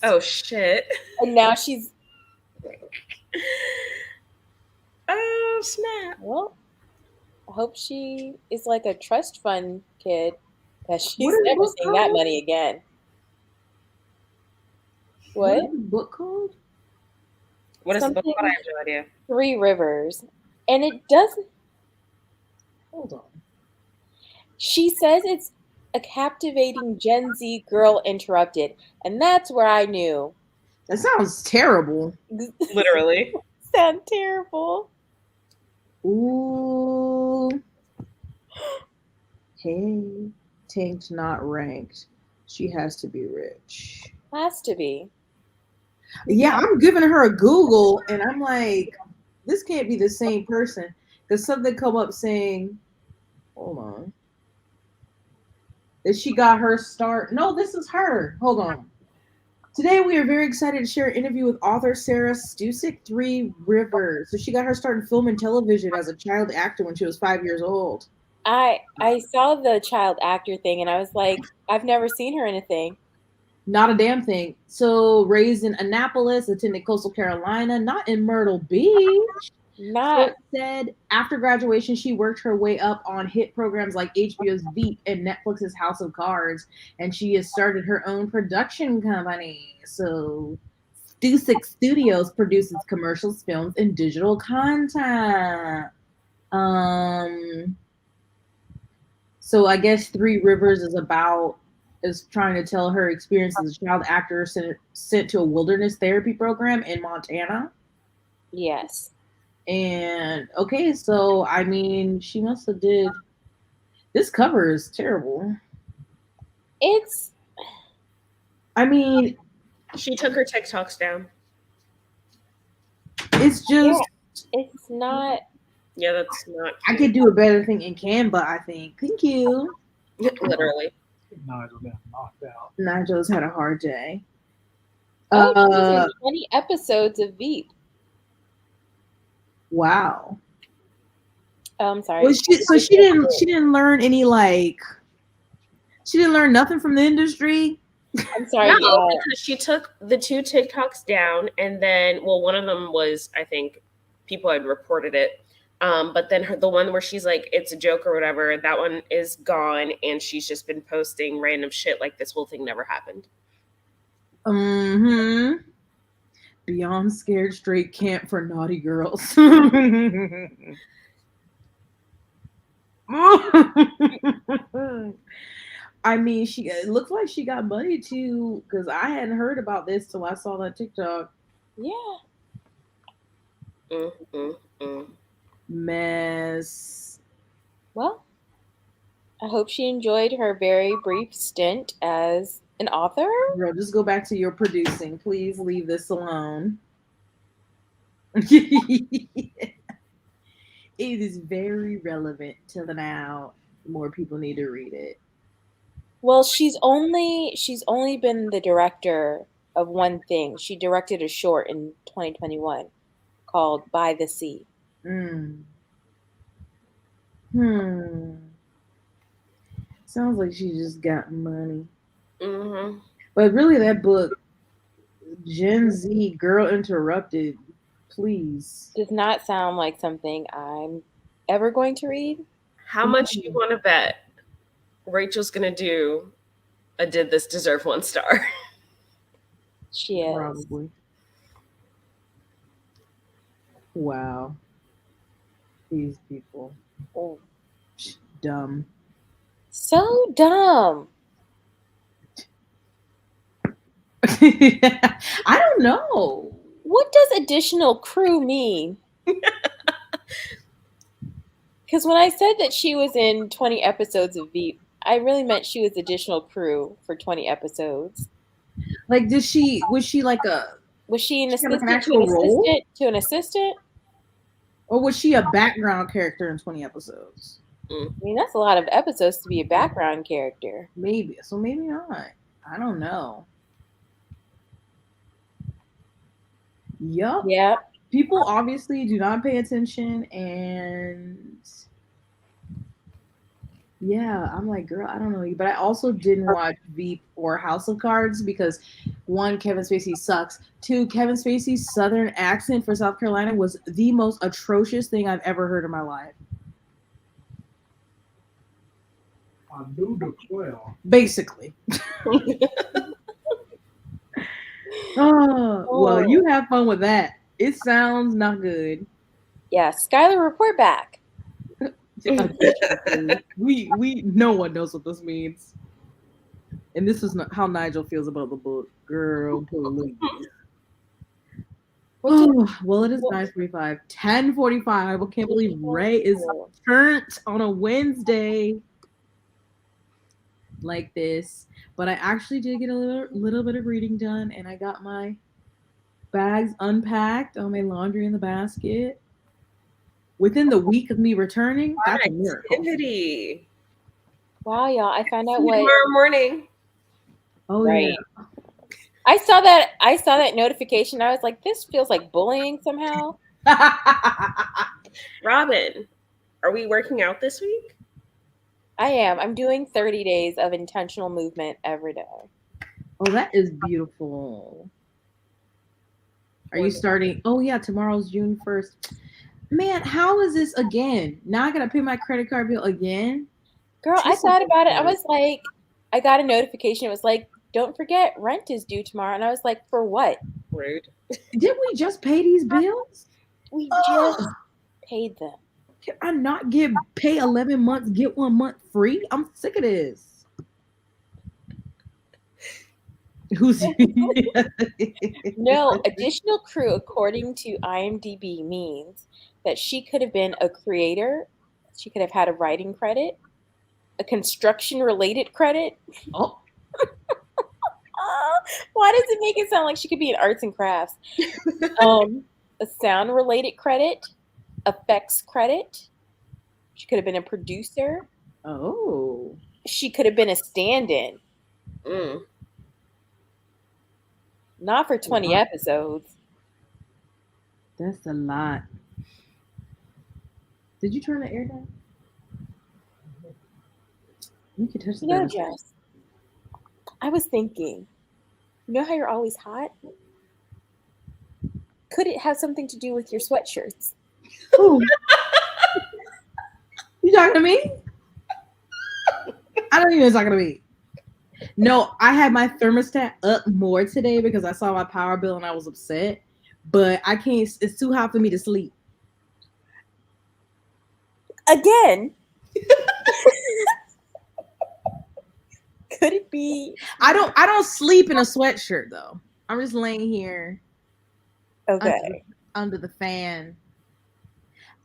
Oh, shit. And now she's. Oh, snap. Well, I hope she is like a trust fund kid, that she's What is never the seeing that book money again. What What? is the book called? What is the book Something- called? I have no idea. 3 Rivers. And it doesn't. Hold on. She says it's a captivating Gen Z girl interrupted. And that's where I knew. That sounds terrible. Literally. Sound terrible. Ooh. Hey, tanked, not ranked. She has to be rich. Has to be. Yeah, I'm giving her a Google, and I'm like, this can't be the same person. Because something come up saying, hold on, that she got her start. No, this is her. Hold on. Today, we are very excited to share an interview with author Sarah Stusek, 3 Rivers. So she got her start in film and television as a child actor when she was 5 years old. I saw the child actor thing and I was like, I've never seen her in a thing. Not a damn thing. So raised in Annapolis, attended Coastal Carolina, not in Myrtle Beach. So it said after graduation, she worked her way up on hit programs like HBO's Veep and Netflix's House of Cards, and she has started her own production company. So Stusek Studios produces commercials, films, and digital content. So I guess 3 Rivers is trying to tell her experience as a child actor sent to a wilderness therapy program in Montana. Yes. And okay, so I mean, she must have did. This cover is terrible. I mean, she took her TikToks down. It's just. Yeah, it's not. Yeah, that's not. I could do a better thing in Canva, I think. Thank you. Literally. Nigel got knocked out. Nigel's had a hard day. 20 episodes of Veep. Wow. Oh, I'm sorry. Was she didn't learn any she didn't learn nothing from the industry? I'm sorry. No, because she took the 2 TikToks down, and then, well, one of them was, I think, people had reported it. But then the one where she's like, it's a joke or whatever, that one is gone, and she's just been posting random shit like this whole thing never happened. Mm-hmm. Beyond scared straight camp for naughty girls. I mean, it looks like she got money too, because I hadn't heard about this till I saw that TikTok. Yeah. Mess. Well, I hope she enjoyed her very brief stint as an author. Girl, just go back to your producing. Please leave this alone. It is very relevant to the now. More people need to read it. Well, she's only been the director of one thing. She directed a short in 2021 called By the Sea. Sounds like she just got money. Mm-hmm. But really, that book, Gen Z Girl Interrupted, please. Does not sound like something I'm ever going to read. How much do you want to bet Rachel's going to do a Did This Deserve 1 star? She is. Probably. Wow. These people. Oh. Dumb. So dumb. I don't know. What does additional crew mean? Because when I said that she was in 20 episodes of Veep, I really meant she was additional crew for 20 episodes. Like, was she like Was she an assistant, like an actual role? to an assistant? Or was she a background character in 20 episodes? I mean, that's a lot of episodes to be a background character. Maybe. So maybe not. I don't know. Yup. Yeah. People obviously do not pay attention, and yeah, I'm like, girl, I don't know you. But I also didn't watch Veep or House of Cards because 1, Kevin Spacey sucks. 2, Kevin Spacey's Southern accent for South Carolina was the most atrocious thing I've ever heard in my life. I do declare. Basically. Well, you have fun with that. It sounds not good. Yeah, Skylar, report back. we no one knows what this means. And this is not how Nigel feels about the book. Girl, please. Well, it is 9:45. 10:45. I can't believe Ray is turned on a Wednesday like this. But I actually did get a little bit of reading done, and I got my bags unpacked, all my laundry in the basket. Within the week of me returning, that's a miracle. Activity. Wow, y'all! I found out tomorrow morning. Oh right. Yeah. I saw that notification. I was like, this feels like bullying somehow. Robin, are we working out this week? I am. I'm doing 30 days of intentional movement every day. Oh, that is beautiful. Are you starting? Oh, yeah, tomorrow's June 1st. Man, how is this again? Now I got to pay my credit card bill again? Girl, I thought about it. I was like, I got a notification. It was like, don't forget, rent is due tomorrow. And I was like, for what? Rude. Did we just pay these bills? We just paid them. Can I not pay 11 months, get 1 month free? I'm sick of this. Who's No, additional crew, according to IMDb, means that she could have been a creator. She could have had a writing credit, a construction-related credit. Oh. Why does it make it sound like she could be in arts and crafts? A sound-related credit, effects credit. She could have been a producer. Oh. She could have been a stand-in. Not for 20 episodes. That's a lot. Did you turn the air down? You could touch the You know, thermostat. Jess, I was thinking, you know how you're always hot? Could it have something to do with your sweatshirts? Ooh. You talking to me? I don't even talking to me. No, I had my thermostat up more today because I saw my power bill and I was upset. But I can't. It's too hot for me to sleep. Again. Could it be? I don't sleep in a sweatshirt though. I'm just laying here Okay. under the fan.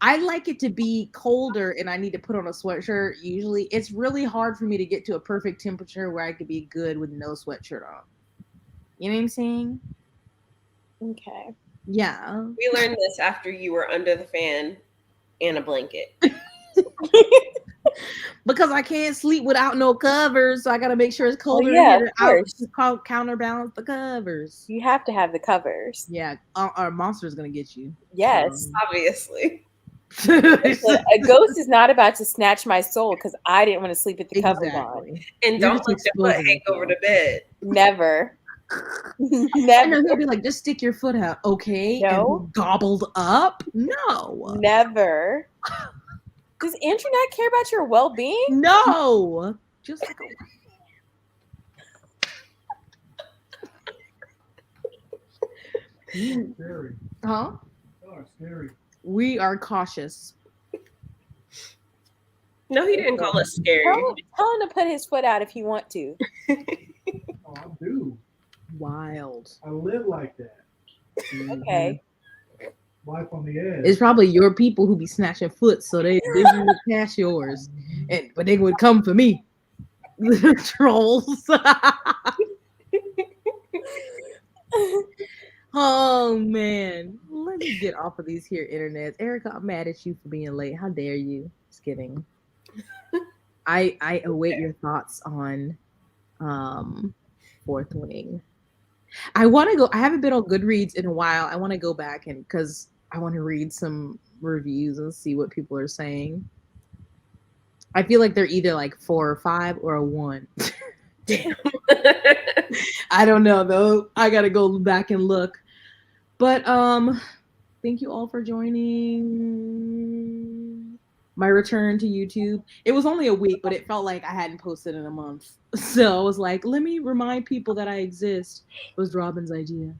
I like it to be colder and I need to put on a sweatshirt. Usually it's really hard for me to get to a perfect temperature where I could be good with no sweatshirt on. You know what I'm saying? Okay. Yeah. We learned this after you were under the fan and a blanket. Because I can't sleep without no covers, so I gotta make sure it's colder yeah, in here of course. to counterbalance the covers. You have to have the covers. Yeah, our monster's gonna get you. Yes. Obviously. A ghost is not about to snatch my soul because I didn't want to sleep with the covers on. And You're don't just let your foot exposing hang over the yourself. bed. Never. I Never. know he'll be like, just stick your foot out, okay? No. And gobbled up? No. Never. Does Andrew not care about your well-being? No. Just like Scary. huh? Oh, scary. We are cautious. No, he didn't call us scary. Tell him to put his foot out if he want to. Oh, I do. Wild. I live like that. Okay. Life on the edge. It's probably your people who be snatching foot, so they would cash yours, but they would come for me. Trolls. Oh man, let me get off of these here internets. Erica, I'm mad at you for being late. How dare you? Just kidding. I await your thoughts on Fourth Wing. I want to go. I haven't been on Goodreads in a while. I want to go back and because I want to read some reviews and see what people are saying. I feel like they're either like 4 or 5 or a 1. Damn. I don't know though. I gotta go back and look. But thank you all for joining my return to YouTube. It was only a week, but it felt like I hadn't posted in a month. So I was like, let me remind people that I exist. It was Robin's idea.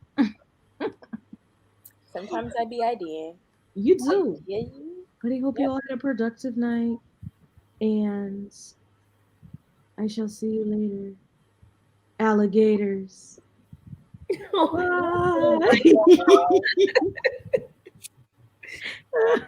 Sometimes I be IDing. You do. Yeah. But I hope you all had a productive night. And I shall see you later. Alligators. Oh, Bye.